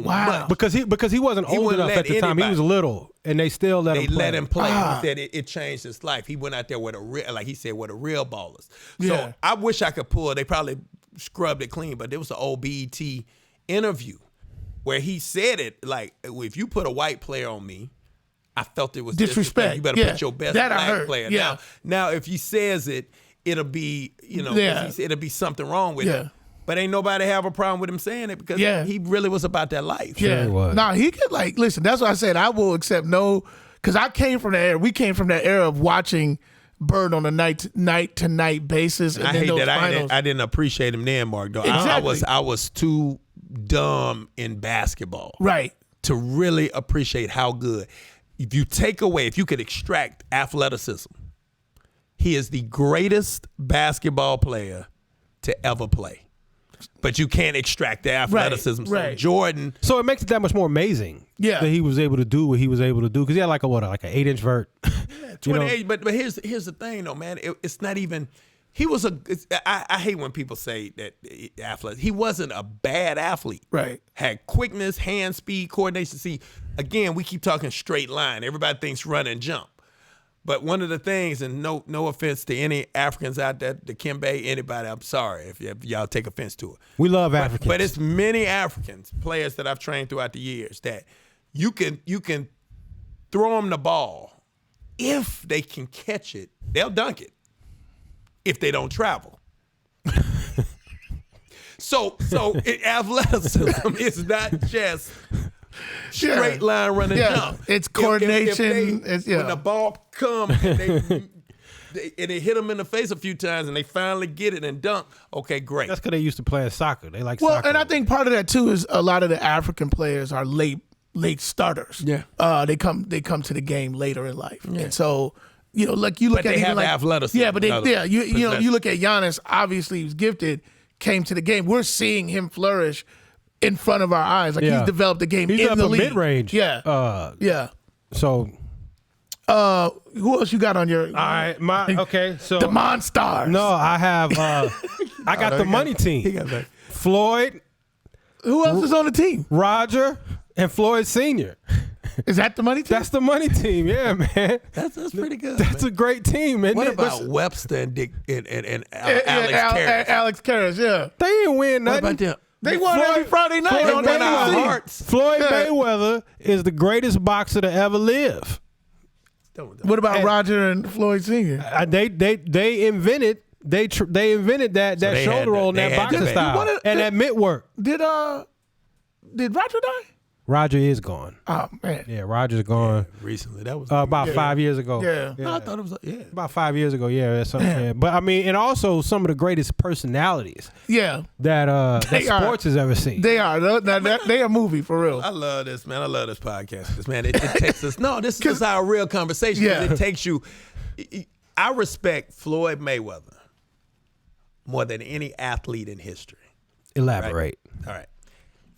much. Because he wasn't old enough at the time. He was little, and they still let him play. They let him play. He said it changed his life. He went out there with like he said, with the real ballers. So I wish I could pull. They probably scrubbed it clean, but there was an old BET interview where he said it like, if you put a white player on me, I felt it was disrespect. You better put your best black player. Yeah. Now, if he says it, it'll be, it'll be something wrong with him. But ain't nobody have a problem with him saying it because he really was about that life. Yeah. He was. Nah, he could listen, that's why I said I will accept no, because I came from that era. We came from that era of watching Bird on a night-to-night basis. And I then hate those that finals. I didn't appreciate him then, Mark, though. Exactly. I was too dumb in basketball. Right. To really appreciate how good. If you could extract athleticism, he is the greatest basketball player to ever play. But you can't extract the athleticism. Right. So Jordan. So it makes it that much more amazing that he was able to do what he was able to do, because he had like an 8-inch vert. 28. But here's the thing, though, man. It's not even. He was I hate when people say that athlete. He wasn't a bad athlete. Right. Had quickness, hand speed, coordination. See, again, we keep talking straight line. Everybody thinks run and jump. But one of the things, and no offense to any Africans out there, the Kimbe, anybody, I'm sorry if y'all take offense to it. We love Africans. But it's many Africans, players that I've trained throughout the years, that you can throw them the ball. If they can catch it, they'll dunk it. If they don't travel. So athleticism is not just straight line running jump. It's coordination. When the ball comes and they hit them in the face a few times and they finally get it and dunk, okay, great. That's because they used to play soccer. They like soccer. And I think part of that too is a lot of the African players are late starters. Yeah. They come to the game later in life. Yeah. And so, like you look But at they even have like athleticism. Yeah, but you look at Giannis, obviously he was gifted, came to the game. We're seeing him flourish in front of our eyes. Like he's developed the game He's in up the a league. mid-range. Yeah. So who else you got on your so the Monstars? No, I have I got the money team. He got that. Floyd, Who else is on the team? Roger, and Floyd Sr. Is that the money team? That's the money team, yeah, man. That's pretty good. That's a great team, man. What about Webster and Dick and Alex Karras? Alex Karras, yeah. They didn't win What nothing. about them? They won every Friday night Floyd on won our NBC. hearts. Floyd Mayweather is the greatest boxer to ever live. What about Roger and Floyd Sr.? They invented that they shoulder had roll and they that had boxing the- style and that mitt work. Did Roger die? Roger is gone. Oh man. Yeah, Roger's gone. Recently, that was About 5 years ago. Yeah. No, I thought it was About 5 years ago, that's something. Yeah. But I mean, and also some of the greatest personalities Yeah. that They are. sports has ever seen. They are. They a movie for real. I love this, man. I love this podcast. This man, it takes us. No, this is our real conversation. Yeah. It takes you. I respect Floyd Mayweather more than any athlete in history. Elaborate. All right.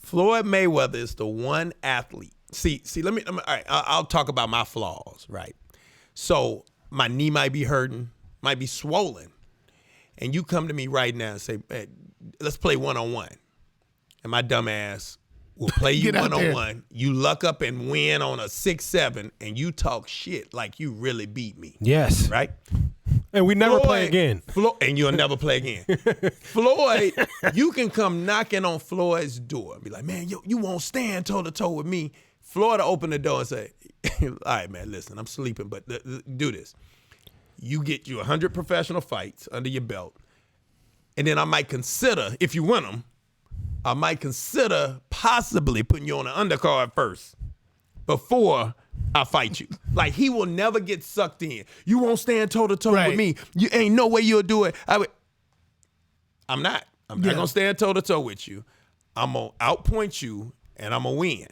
Floyd Mayweather is the one athlete. See. Let me. All right. I'll talk about my flaws. Right. So my knee might be hurting, might be swollen, and you come to me right now and say, hey, "Let's play 1-on-1," and my dumb ass will play you Get out there. 1-on-1. You luck up and win on a 6-7, and you talk shit like you really beat me. Yes. Right. And we never play again. And you'll never play again. Floyd, you can come knocking on Floyd's door and be like, man, you won't stand toe-to-toe with me. Floyd will open the door and say, all right, man, listen, I'm sleeping, but do this. You get you 100 professional fights under your belt, and then I might consider, if you win them, I might consider possibly putting you on an undercard first before I fight you. Like, he will never get sucked in. You won't stand toe-to-toe with me. You ain't no way you'll do it. I'm not going to stand toe-to-toe with you. I'm going to outpoint you, and I'm going to win.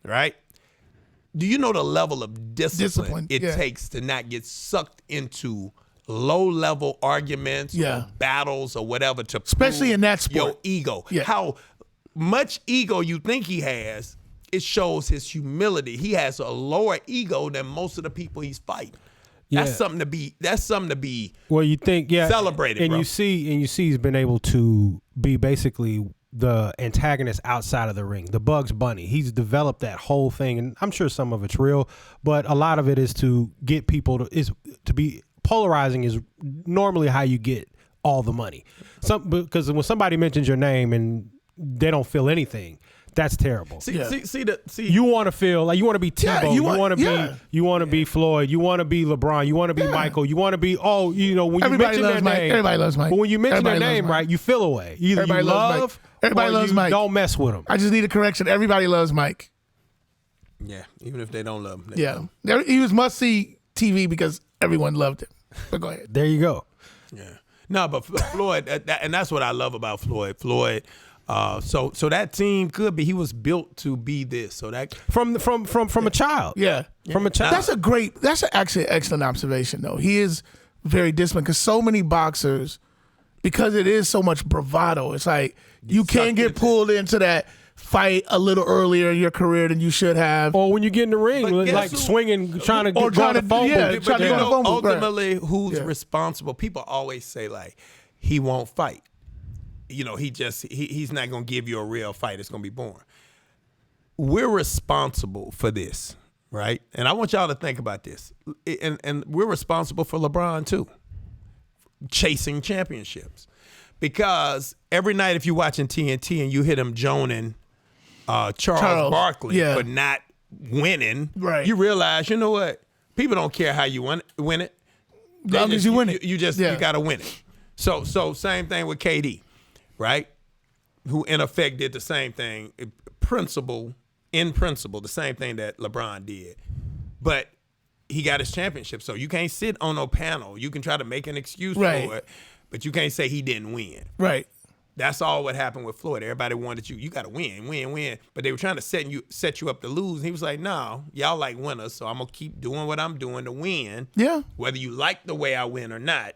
Right? Do you know the level of discipline it takes to not get sucked into low-level arguments or battles or whatever to Especially prove in that sport. your ego? Yeah. How much ego you think he has, it shows his humility. He has a lower ego than most of the people he's fighting. Yeah. That's something to be Well, you think, celebrated, and bro. you see he's been able to be basically the antagonist outside of the ring, the Bugs Bunny. He's developed that whole thing, and I'm sure some of it's real, but a lot of it is to get people to be polarizing is normally how you get all the money. Because when somebody mentions your name and they don't feel anything, that's terrible. See, you want to feel like you want to be Tebow, Yeah, you want to be Floyd, you want to be LeBron, you want to be Michael, you want to be when you mention their name, everybody loves Mike. But when you mention Everybody their loves name, Mike. right, you feel away. Either Everybody you loves love, Mike. Everybody or loves you Mike. don't mess with him. I just need a correction. Everybody loves Mike. Yeah, even if they don't love him. Yeah, he was must see TV because everyone loved him. But go ahead. There you go. Yeah. No, but Floyd, and that's what I love about Floyd. Floyd. So that team could be. He was built to be this. So that From a child. Yeah. From a child. That's actually an excellent observation, though. He is very disciplined because so many boxers, because it is so much bravado, it's like you can get pulled into that fight a little earlier in your career than you should have. Or when you get in the ring, But like guess who- swinging, trying to Or get trying the to- phone yeah, booth. trying to you go to know, phone booth, right. ultimately, who's responsible? People always say like he won't fight. He's not gonna give you a real fight. It's gonna be boring. We're responsible for this, right? And I want y'all to think about this. And we're responsible for LeBron too, chasing championships, because every night if you're watching TNT and you hit him joning Charles Barkley for not winning, Right. you realize, you know what? People don't care how you win it. As long as you win it. You got to win it. So same thing with KD, right? Who in effect did the same thing, in principle, the same thing that LeBron did. But he got his championship. So you can't sit on no panel. You can try to make an excuse for it, but you can't say he didn't win. Right. That's all what happened with Floyd. Everybody wanted you got to win. But they were trying to set you up to lose. And he was like, no, y'all like winners, so I'm going to keep doing what I'm doing to win. Yeah. Whether you like the way I win or not,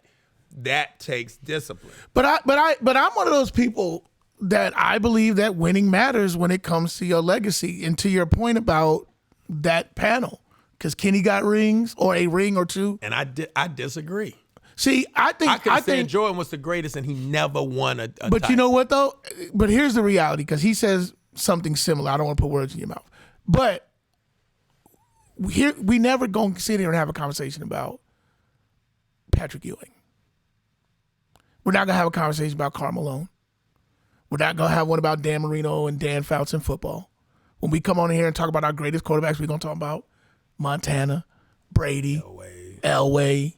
that takes discipline. But I'm one of those people that I believe that winning matters when it comes to your legacy. And to your point about that panel, because Kenny got rings or a ring or two. And I disagree. See, I think Jordan was the greatest and he never won a But title. you know what though? But here's the reality, because he says something similar. I don't want to put words in your mouth. But here we never gonna sit here and have a conversation about Patrick Ewing. We're not gonna have a conversation about Karl Malone. We're not gonna have one about Dan Marino and Dan Fouts in football. When we come on here and talk about our greatest quarterbacks, we're gonna talk about Montana, Brady, Elway.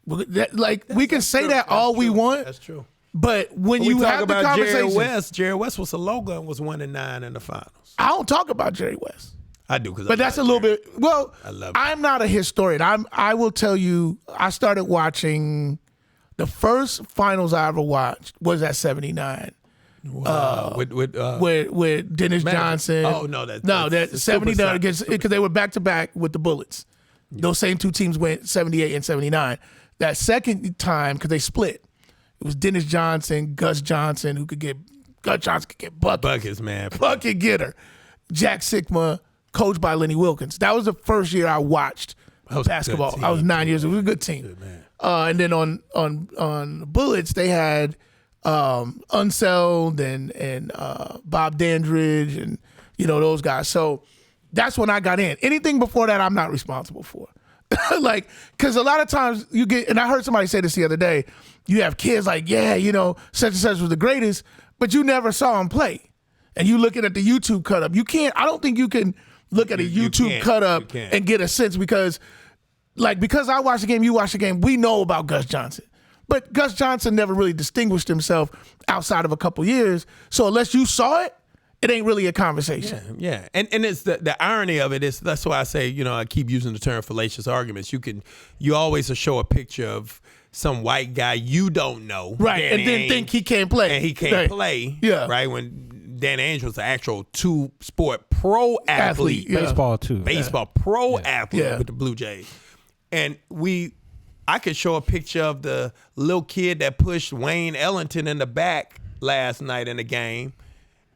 We can say that all we want. That's true. But when you talk have the about conversation, Jerry West was a logo and was 1-9 in the finals. I don't talk about Jerry West. I do, because But that's a little bit. Well, I love I'm not a historian. I will tell you. I started watching. The first finals I ever watched was at '79. With Dennis Johnson. Oh no, that's 79 against, because they were back to back with the Bullets. Those same two teams went 78 and 79. That second time, because they split, it was Dennis Johnson, Gus Johnson, Gus Johnson could get buckets, man, bucket getter. Jack Sikma, coached by Lenny Wilkins. That was the first year I watched basketball. I was 9 years old. It was a good team. And then on Bullets, they had Unseld and Bob Dandridge and those guys. So that's when I got in. Anything before that, I'm not responsible for. Because a lot of times you get, and I heard somebody say this the other day, you have kids like, such and such was the greatest, but you never saw him play. And you looking at the YouTube cut up. I don't think you can look at a YouTube cut up and get a sense, because I watched the game, you watched the game, we know about Gus Johnson. But Gus Johnson never really distinguished himself outside of a couple years. So unless you saw it, it ain't really a conversation. Yeah. And it's the irony of it is, that's why I say, I keep using the term fallacious arguments. You always show a picture of some white guy you don't know. Right. Danny and then Ainge, think he can't play. And he can't play. Yeah. Right. When Danny Ainge was the actual two-sport pro athlete. Yeah. Baseball too. Baseball pro athlete with the Blue Jays. And I could show a picture of the little kid that pushed Wayne Ellington in the back last night in the game.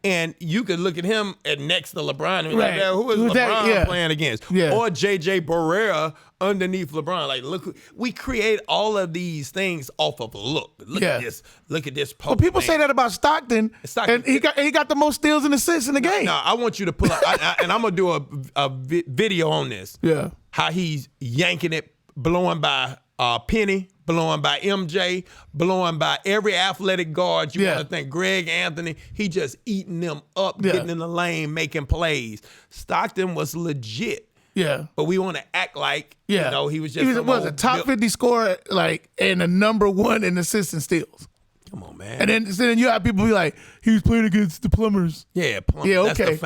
And you could look at him next to LeBron and be Right. like, who is Who's that? LeBron Yeah. playing against? Yeah. Or J.J. Barrera underneath LeBron. Like, look, we create all of these things off of look. Look Yeah. at this. Look at this post. But people man. say that about Stockton, Stockton. and he got the most steals and assists in the game. No, I want you to pull up, and I'm gonna do a video on this. Yeah. How he's yanking it, blowing by Penny, blowing by MJ, blowing by every athletic guard you want to think. Greg Anthony, he just eating them up, getting in the lane, making plays. Stockton was legit. Yeah. But we want to act like, you know, he was just he was a top 50 scorer, like, and a number 1 in assists and steals. Come on, man. And then you have people be like, he was playing against the Plumbers. Yeah, Plumbers. Yeah, That's okay. the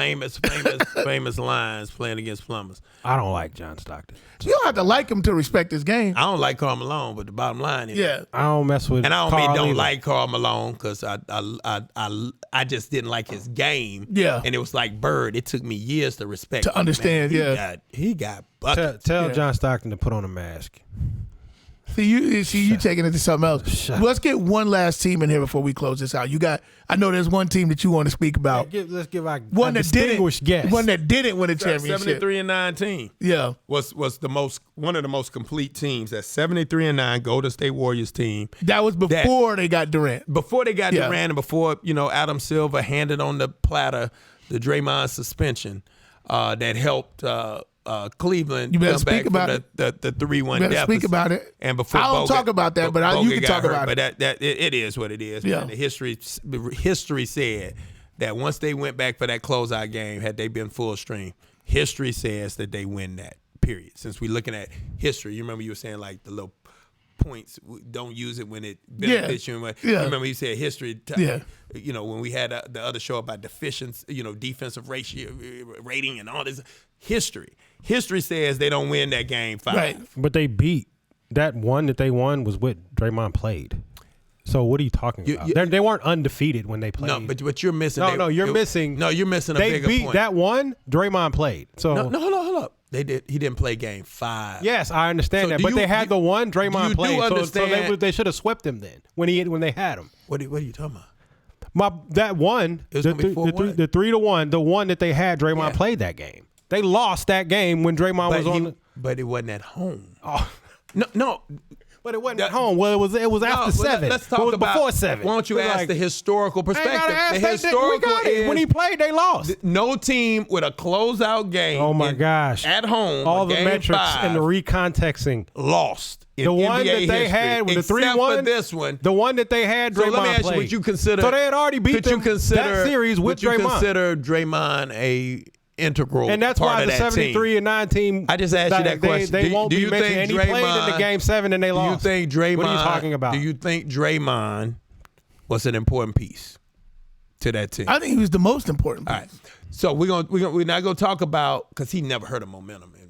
famous lines, playing against Plumbers. I don't like John Stockton. You don't have to like him to respect his game. I don't like Karl Malone, but the bottom line is, I don't mess with. and I don't Karl mean don't either. like Karl Malone because I just didn't like his game. Yeah. And it was like Bird. It took me years to respect. To him, understand, man. He got buckets. Tell John Stockton to put on a mask. See you taking it to something else. Well, let's get one last team in here before we close this out. I know there's one team that you want to speak about. Let's give our One that distinguished guest. One that didn't win a championship. 73-19. Yeah. Was one of the most complete teams. That 73-9 Golden State Warriors team. That was before they got Durant. Before they got Durant and before, Adam Silver handed on the platter the Draymond suspension that helped Cleveland. You better come back speak about from the 3-1 You better deficit. speak about it. And before I don't Bogut- talk about that, but you Bogut can got talk hurt. about it. But it is what it is. Yeah. Man. The history said that once they went back for that closeout game, had they been full stream, history says that they win that. Period. Since we're looking at history, you remember you were saying like the little points, don't use it when it benefits you. Yeah. Remember you said history. When we had the other show about defensive ratio rating and all this history. History says they don't win that game 5. Right. But they beat that one that they won was what Draymond played. So what are you talking about? They weren't undefeated when they played. No, but you're missing. You're missing. No, you're missing a they bigger beat point. that one. Draymond played. So No, hold up. They did. He didn't play game 5. yes, I understand So that. do But you- they had the one you Draymond do played. So understand- they should have swept him then when they had him. What are you talking about? That one, It was gonna be 4-1. the 3-1, the one that they had, Draymond Yeah. played that game. They lost that game when Draymond was on. But it wasn't at home. Oh. No. But it wasn't at home. Well, it was after 7. Let's It talk was about before 7. Why don't you It's ask like, the historical I ain't perspective? gotta ask The that. historical We got it. is When he played, they lost. no team with a closeout game. Oh my gosh! At home, all the game metrics 5, and the recontexting. lost. In The one NBA that they history, had with the except 3-1. for this one. The one that they had, Draymond So let me ask you, played. would you consider? So they had already beat could you them consider, that series with would you Draymond. consider Draymond a integral And that's part why of the that 73-9 team. I just asked you that question. They Do- won't do be you mentioned. think And he played in Draymond- the game 7 and they Do you lost. think Draymond? What are you talking about? Do you think Draymond was an important piece to that team? I think he was the most important piece. All right. So we're not gonna talk about because he never heard of momentum in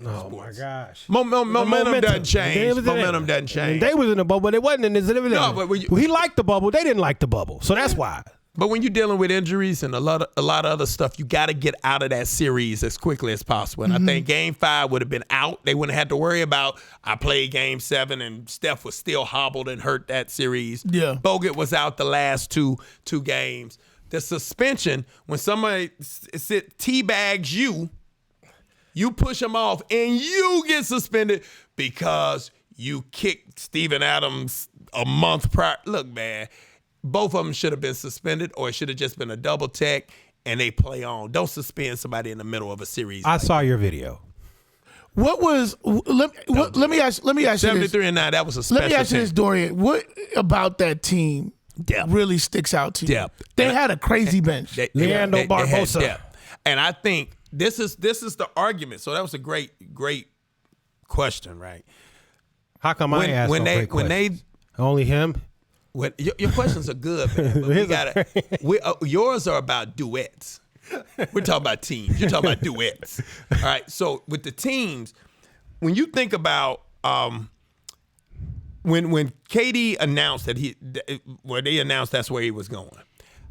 Oh sports. my gosh! Momentum doesn't change. They was in Momentum it. doesn't change. And they was in the bubble, but it wasn't in his. No, but he liked the bubble. They didn't like the bubble, so that's why. But when you're dealing with injuries and a lot of other stuff, you got to get out of that series as quickly as possible. And I think Game 5 would have been out. They wouldn't have had to worry about I played Game 7 and Steph was still hobbled and hurt that series. Yeah. Bogut was out the last two games. The suspension, when somebody teabags you push them off and you get suspended because you kicked Steven Adams a month prior. Look, man. Both of them should have been suspended, or it should have just been a double tech, and they play on. Don't suspend somebody in the middle of a series. I saw your video. What was? Let me ask you this. 73-9. That was a special. Let me ask you team. this, Dorian. What about that team Depth. really sticks out to you? Depth. They had a crazy bench. Leandro had Barbosa. depth. And I think this is the argument. So that was a great question, right? How come I asked only him? When your questions are good, man, but yours are about duets. We're talking about teams. You're talking about duets. All right. So with the teams, when you think about when KD announced that they announced that's where he was going,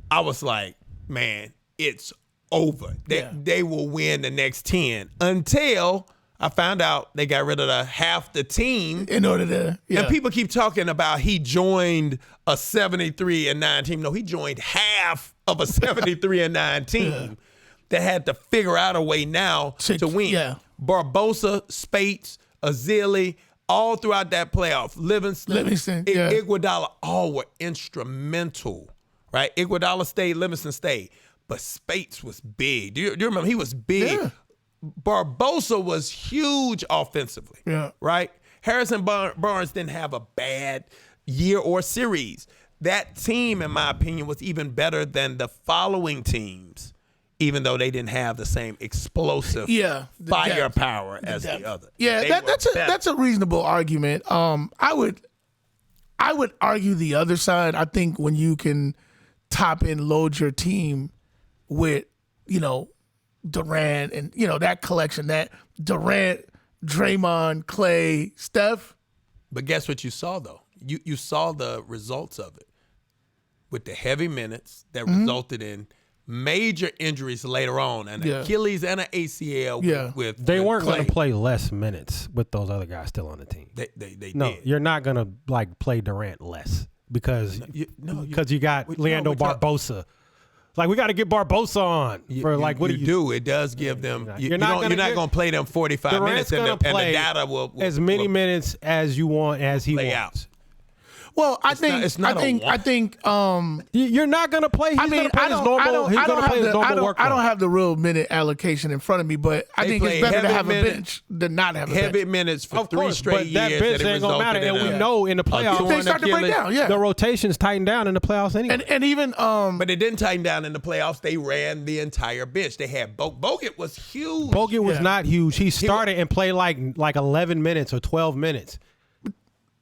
I was like, man, it's over. They will win the next 10 until I found out they got rid of half the team in order to. Yeah. And people keep talking about he joined a 73-9 team. No, he joined half of a 73-9 team that had to figure out a way now to win. Yeah. Barbosa, Spates, Azili, all throughout that playoff. Livingston, yeah. Iguodala, all were instrumental, right? Iguodala stayed, Livingston stayed. But Spates was big. Do you remember? He was big. Yeah. Barbosa was huge offensively, right? Harrison Barnes didn't have a bad year or series. That team, in my opinion, was even better than the following teams, even though they didn't have the same explosive firepower as the other. Yeah, that's a reasonable argument. I would argue the other side. I think when you can top and load your team with, Durant and, that collection, that Durant, Draymond, Clay, Steph. But guess what you saw, though? You saw the results of it with the heavy minutes that resulted in major injuries later on, an Achilles and an ACL. With they weren't going to play less minutes with those other guys still on the team. They did. You're not going to play Durant less because you got Leandro Barbosa. Like, we got to get Barbosa on for what you do. It does give them. You're not going to play them 45 minutes, and the data will as many minutes as you want as he wants. Out. Well, I think you're not going to play. He's going to play his normal. He's going to play his normal work. I don't have the real minute allocation in front of me, but I think it's better to have a bench than not have a bench. Heavy minutes for 3 straight years. That bench ain't going to matter, and we know in the playoffs they start to break down. The rotations tighten down in the playoffs anyway. And even but it didn't tighten down in the playoffs. They ran the entire bench. They had Bogut was huge. Bogut was not huge. He started and played like 11 minutes or 12 minutes.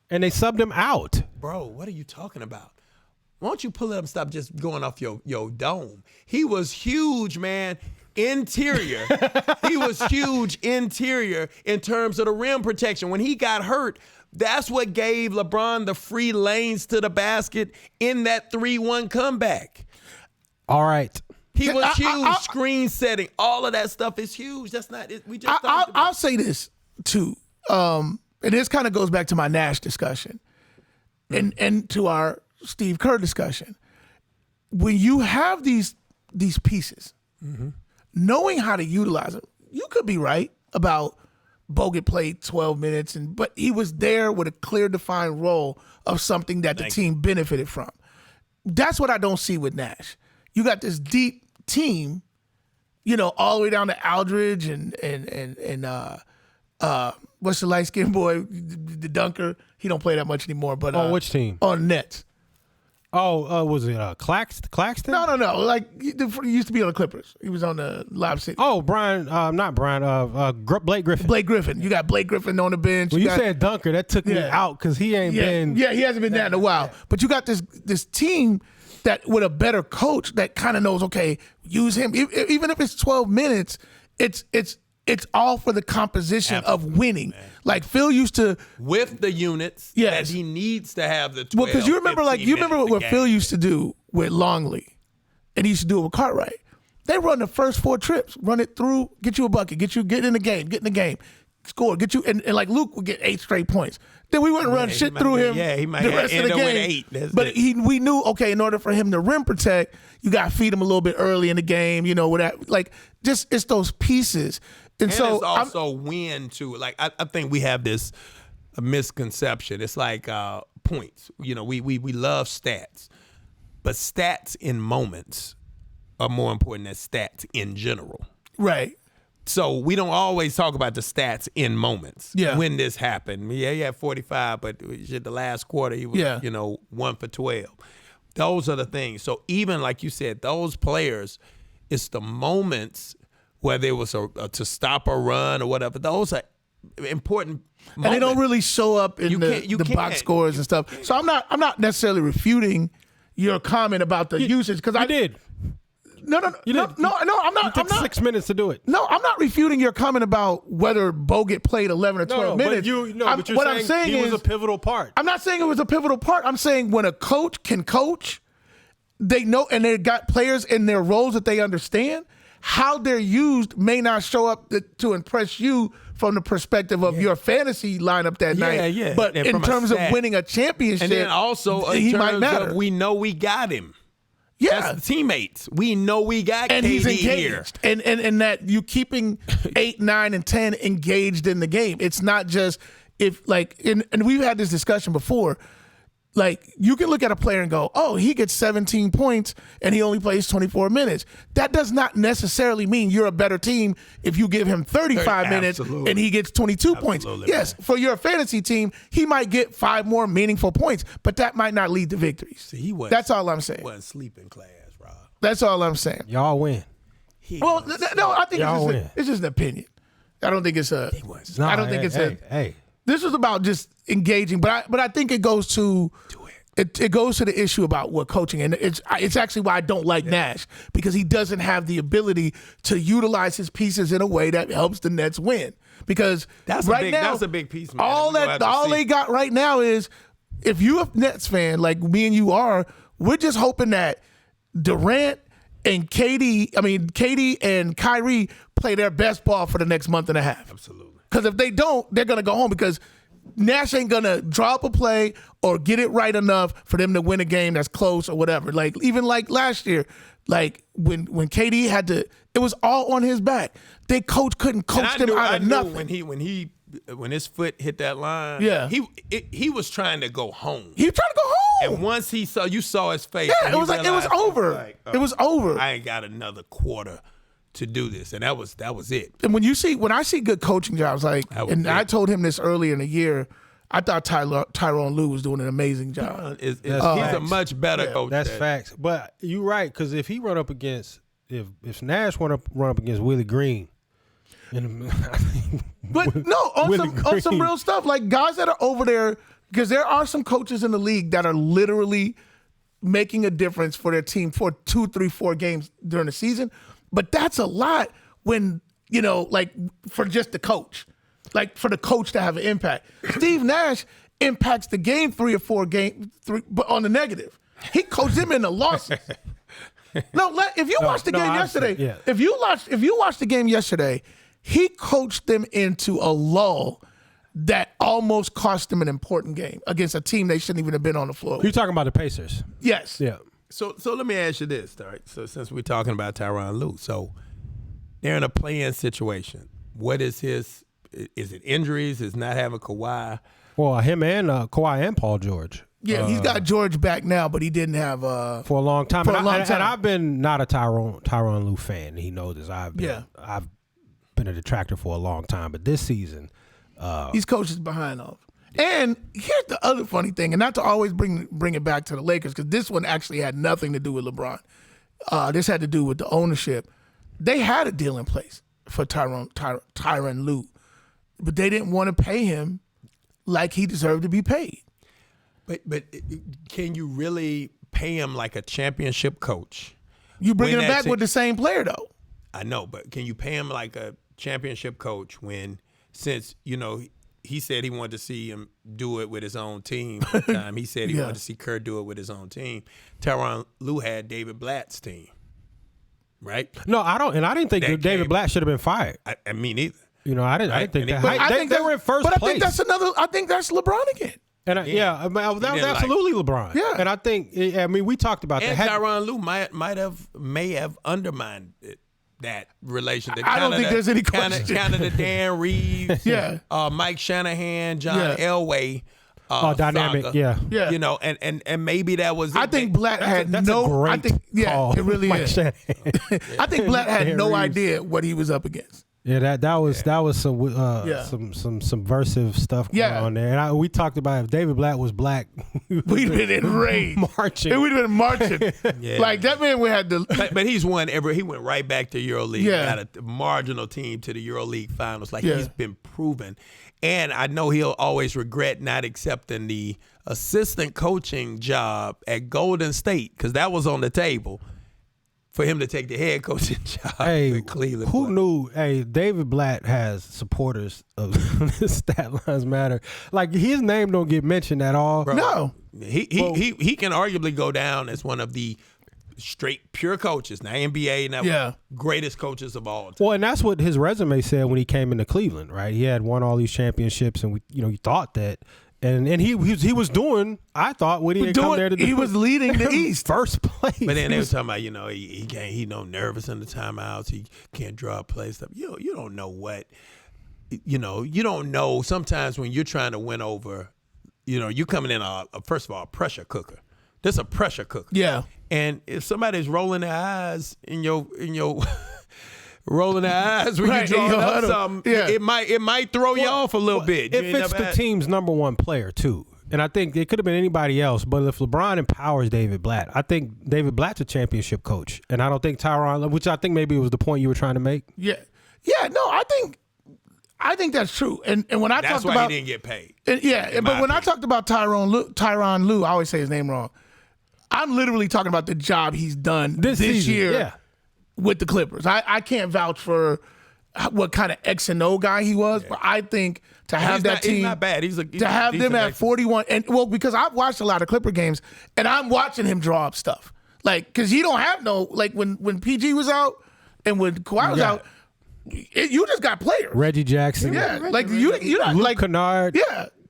And they subbed him out. Bro, what are you talking about? Why don't you pull it up and stop just going off your dome? He was huge, man. Interior. He was huge interior in terms of the rim protection. When he got hurt, that's what gave LeBron the free lanes to the basket in that 3-1 comeback. All right. He was huge. Screen setting. All of that stuff is huge. That's not it. We just I'll say this, too. And this kind of goes back to my Nash discussion and to our Steve Kerr discussion. When you have these pieces, knowing how to utilize them, you could be right about Bogut played 12 minutes, but he was there with a clear, defined role of something that the team benefited from. That's what I don't see with Nash. You got this deep team, all the way down to Aldridge and what's the light-skinned boy, the dunker? He don't play that much anymore. But on which team? On Nets. Oh, was it Claxton? No. Like, he used to be on the Clippers. He was on the Lob City. Oh, not Brian. Blake Griffin. Blake Griffin. You got Blake Griffin on the bench. Well, you said dunker. That took me out because he ain't been. Yeah, he hasn't been that in a while. But you got this team that with a better coach that kind of knows, okay, use him. Even if it's 12 minutes, it's all for the composition of winning. Man. Like Phil used to with the units that he needs to have the 12. Well, because you remember what Phil used to do with Longley, and he used to do it with Cartwright. They run the first 4 trips, run it through, get you a bucket, get in the game, score, get you, and like Luke would get 8 straight points. Then we wouldn't run shit through him. Yeah, he might the rest end of the up game. with 8. But we knew, okay, in order for him to rim protect, you got to feed him a little bit early in the game. With that, like, just it's those pieces. And so it's also win too. Like I think we have this misconception. It's like points. We love stats, but stats in moments are more important than stats in general. Right. So we don't always talk about the stats in moments. Yeah. When this happened. Yeah, he had 45, but the last quarter he was 1 for 12. Those are the things. So even like you said, those players, it's the moments. Whether it was to stop a run or whatever, those are important moments. And they don't really show up in the box scores and stuff. So I'm not necessarily refuting your comment about the usage because I did. No, I'm not. You took 6 minutes to do it. No, I'm not refuting your comment about whether Bogut played 11 or 12 minutes. But you're saying he was a pivotal part. I'm not saying it was a pivotal part. I'm saying when a coach can coach, they know, and they got players in their roles that they understand. How they're used may not show up to impress you from the perspective of your fantasy lineup that night. Yeah. But And in from a terms of stat. winning a championship, And then also in he terms might matter. of we know we got him. Yeah. That's the teammates. We know we got And KD he's here. engaged. And that you keeping 8, 9, and 10 engaged in the game. It's not just and we've had this discussion before. Like, you can look at a player and go, oh, he gets 17 points and he only plays 24 minutes. That does not necessarily mean you're a better team if you give him 35 minutes Absolutely. and he gets 22 points. Yes, for your fantasy team, he might get 5 more meaningful points, but that might not lead to victories. See, That's all I'm saying. He wasn't sleeping class, Rob. That's all I'm saying. Y'all win. Well, no, I think Y'all it's just an opinion. I don't think it's a. I don't think it's a. Hey. This was about just engaging, but I think it goes to it goes to the issue about what coaching, and it's actually why I don't like Nash, because he doesn't have the ability to utilize his pieces in a way that helps the Nets win. Because that's a big piece, man. All they got right now is, if you're a Nets fan like me and you are, we're just hoping that Durant and KD and Kyrie play their best ball for the next month and a half. Absolutely. Because if they don't, they're going to go home, because Nash ain't going to draw up a play or get it right enough for them to win a game that's close or whatever. Like, even like last year, like when KD had to, it was all on his back. Their coach couldn't coach them out of nothing. When his foot hit that line, he was trying to go home. He was trying to go home. And once you saw his face. Yeah, it was over. It was over. I ain't got another quarter to do this, and that was it. And when I see good coaching jobs, I told him this earlier in the year, I thought Tyronn Lue was doing an amazing job. He's a much better coach. That's facts. But you're right, because if he run up against if Nash run up against Willie Green, but no, on some real stuff, like guys that are over there, because there are some coaches in the league that are literally making a difference for their team for 2, 3, 4 games during the season. But that's a lot when, like, for just the coach, like for the coach to have an impact. Steve Nash impacts the game 3 or 4 games, but on the negative. He coached them in the losses. If you watched the game yesterday, if you watched the game yesterday, he coached them into a lull that almost cost them an important game against a team they shouldn't even have been on the floor. You're talking about the Pacers? Yes. Yeah. So let me ask you this, all right? So since we're talking about Tyronn Lue, so they're in a play-in situation. What is is it injuries? Is not having Kawhi? Well, him and Kawhi and Paul George. Yeah, he's got George back now, but he didn't have for a long time. And I've been not a Tyronn Lue fan. He knows this. I've been a detractor for a long time, but this season, these coaches behind off. And here's the other funny thing, and not to always bring it back to the Lakers, because this one actually had nothing to do with LeBron. This had to do with the ownership. They had a deal in place for Tyronn Lue, but they didn't want to pay him like he deserved to be paid. But can you really pay him like a championship coach? You bringing him back with the same player, though. I know, but can you pay him like a championship coach since he said he wanted to see him do it with his own team. He said he wanted to see Kerr do it with his own team. Tyronn Lue had David Blatt's team, right? No, I don't, and I didn't think that David Blatt should have been fired. I mean, either. I didn't think that. They were in first place. But I think that's I think that's LeBron again. And that was absolutely LeBron. Yeah, and I think we talked about that. And Tyronn Lue may have undermined that relation. I don't think there's any question. Kind of the Dan Reeves, yeah, Mike Shanahan, John Elway. Dynamic, saga. Yeah. And maybe that was. I think Blatt had no. I think it really is. I think Blatt had no idea what he was up against. Yeah, that was some subversive stuff going on there. And we talked about if David Blatt was black, we'd been enraged, marching. We'd been marching. Like that man, we had to. But he's won he went right back to EuroLeague. Got a marginal team to the EuroLeague finals. He's been proven, and I know he'll always regret not accepting the assistant coaching job at Golden State, because that was on the table for him to take the head coaching job in Cleveland. Who knew? Hey, David Blatt has supporters of Stat Lines Matter. Like, his name don't get mentioned at all. Bro, no. He can arguably go down as one of the straight pure coaches, not NBA, not greatest coaches of all time. Well, and that's what his resume said when he came into Cleveland, right? He had won all these championships, and you thought that. And he was doing, I thought, what he had come there to do. He was leading the East. First place. But then they were talking about, he nervous in the timeouts. He can't draw plays. Stuff. You don't know what, you don't know. Sometimes when you're trying to win over, you're coming in, first of all, a pressure cooker. This is a pressure cooker. Yeah. And if somebody's rolling their eyes in your rolling their eyes when you're drawing up something, it might throw you off a little bit. If it's the team's number one player, too. And I think it could have been anybody else, but if LeBron empowers David Blatt, I think David Blatt's a championship coach. And I don't think Tyronn, which I think maybe was the point you were trying to make. Yeah. Yeah, no, I think that's true. And when I talked about... That's why he didn't get paid. But when I talked about Tyronn Lue, I always say his name wrong. I'm literally talking about the job he's done this year with the Clippers. I can't vouch for what kind of X and O guy he was, but I think to have that team, he's not bad. He's to have them at 41, and because I've watched a lot of Clipper games, and I'm watching him draw up stuff, because he don't have when PG was out and when Kawhi was out, you just got players. Reggie Jackson, you're not Luke Kennard,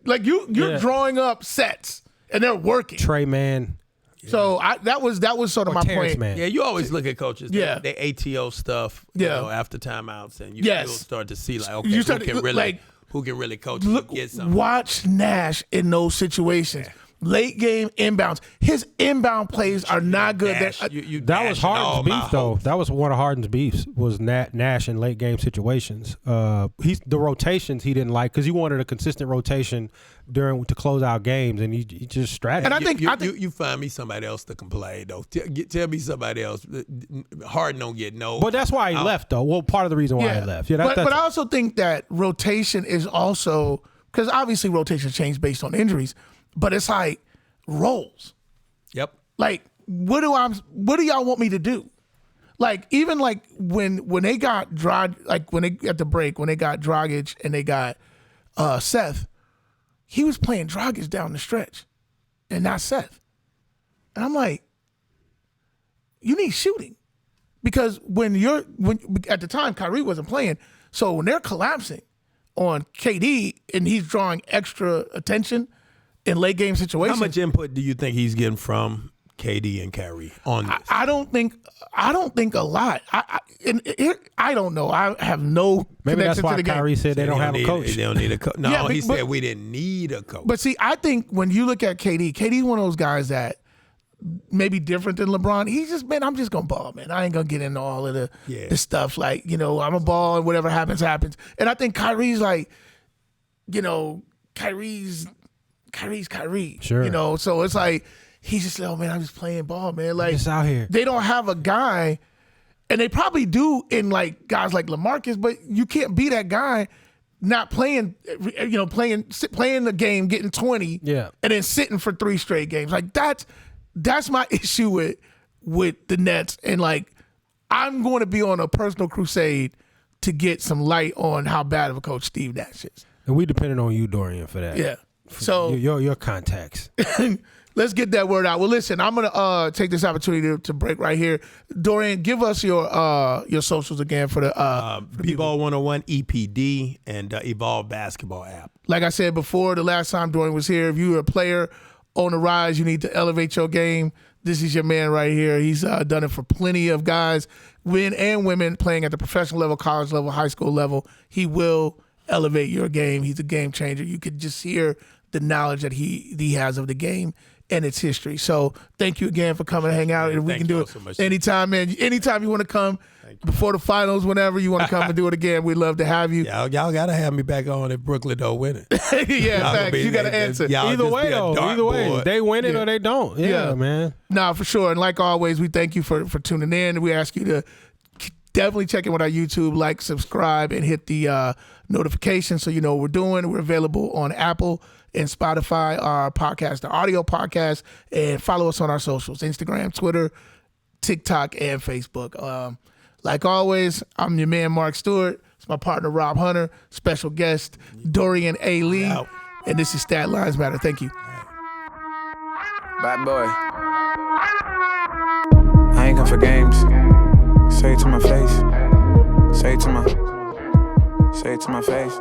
you're drawing up sets and they're working. Trey Mann. So that was sort of my point. Man. Yeah, you always look at coaches. Yeah, they ATO stuff. After timeouts, and you'll start to see who can really coach. Get something. Watch Nash in those situations. Late game inbounds. His inbound plays are not good. Nash, that was Harden's beef, though. That was one of Harden's beefs, was Nash in late game situations. The rotations he didn't like because he wanted a consistent rotation to close out games, and he just strategized. And I think you find me somebody else that can play, though. Tell me somebody else. Harden don't get no. But that's why he left, though. Well, part of the reason why he left. Yeah, but I also think that rotation is also because obviously rotations change based on injuries. But it's like roles. Yep. What do y'all want me to do? Even when they got when they at the break, when they got Dragic and they got Seth, he was playing Dragic down the stretch and not Seth. And I'm like, you need shooting. Because when at the time Kyrie wasn't playing, so when they're collapsing on KD and he's drawing extra attention in late game situations. How much input do you think he's getting from KD and Kyrie on this? I don't think a lot. I don't know. I have no Maybe connection that's why to the game. Kyrie said they don't have a coach. They don't need a coach. No, he said we didn't need a coach. But see, I think when you look at KD's one of those guys that maybe different than LeBron. He's just, man, I'm just gonna ball, man. I ain't gonna get into all of the stuff I'm a ball and whatever happens, happens. And I think Kyrie's Kyrie. Sure. So it's like he's just like, oh man, I'm just playing ball, man. Just out here. They don't have a guy, and they probably do in guys like LaMarcus, but you can't be that guy not playing, playing the game, getting 20, and then sitting for 3 straight games. That's my issue with the Nets, and I'm going to be on a personal crusade to get some light on how bad of a coach Steve Nash is. And we depended on you, Dorian, for that. Yeah. So your contacts. Let's get that word out. Well, listen, I'm gonna take this opportunity to break right here. Dorian, give us your socials again for the B-Ball 101 EPD and Evolve Basketball app. Like I said before, the last time Dorian was here, if you're a player on the rise, you need to elevate your game. This is your man right here. He's done it for plenty of guys, men and women, playing at the professional level, college level, high school level. He will elevate your game. He's a game changer. You could just hear the knowledge that he has of the game and its history. So thank you again for coming to hang out. And we can do it so anytime, man. Anytime you want to come before the finals, whenever you want to come and do it again, we'd love to have you. Y'all got to have me back on if Brooklyn don't win it. Thanks. You got to answer. Either way, they win it or they don't. Yeah, man. No, for sure. And like always, we thank you for tuning in. We ask you to definitely check in with our YouTube, subscribe, and hit the notification so you know what we're doing. We're available on Apple and Spotify, our podcast, the audio podcast, and follow us on our socials, Instagram, Twitter, TikTok, and Facebook. Like always, I'm your man, Mark Stewart. It's my partner, Rob Hunter, special guest, Dorian A. Lee, and this is Stat Lines Matter. Thank you. Bad boy. I for games. Say it to my face. Say it to my face.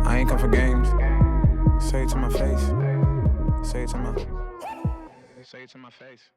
I ain't come for games. Say it to my face. Say it to my face.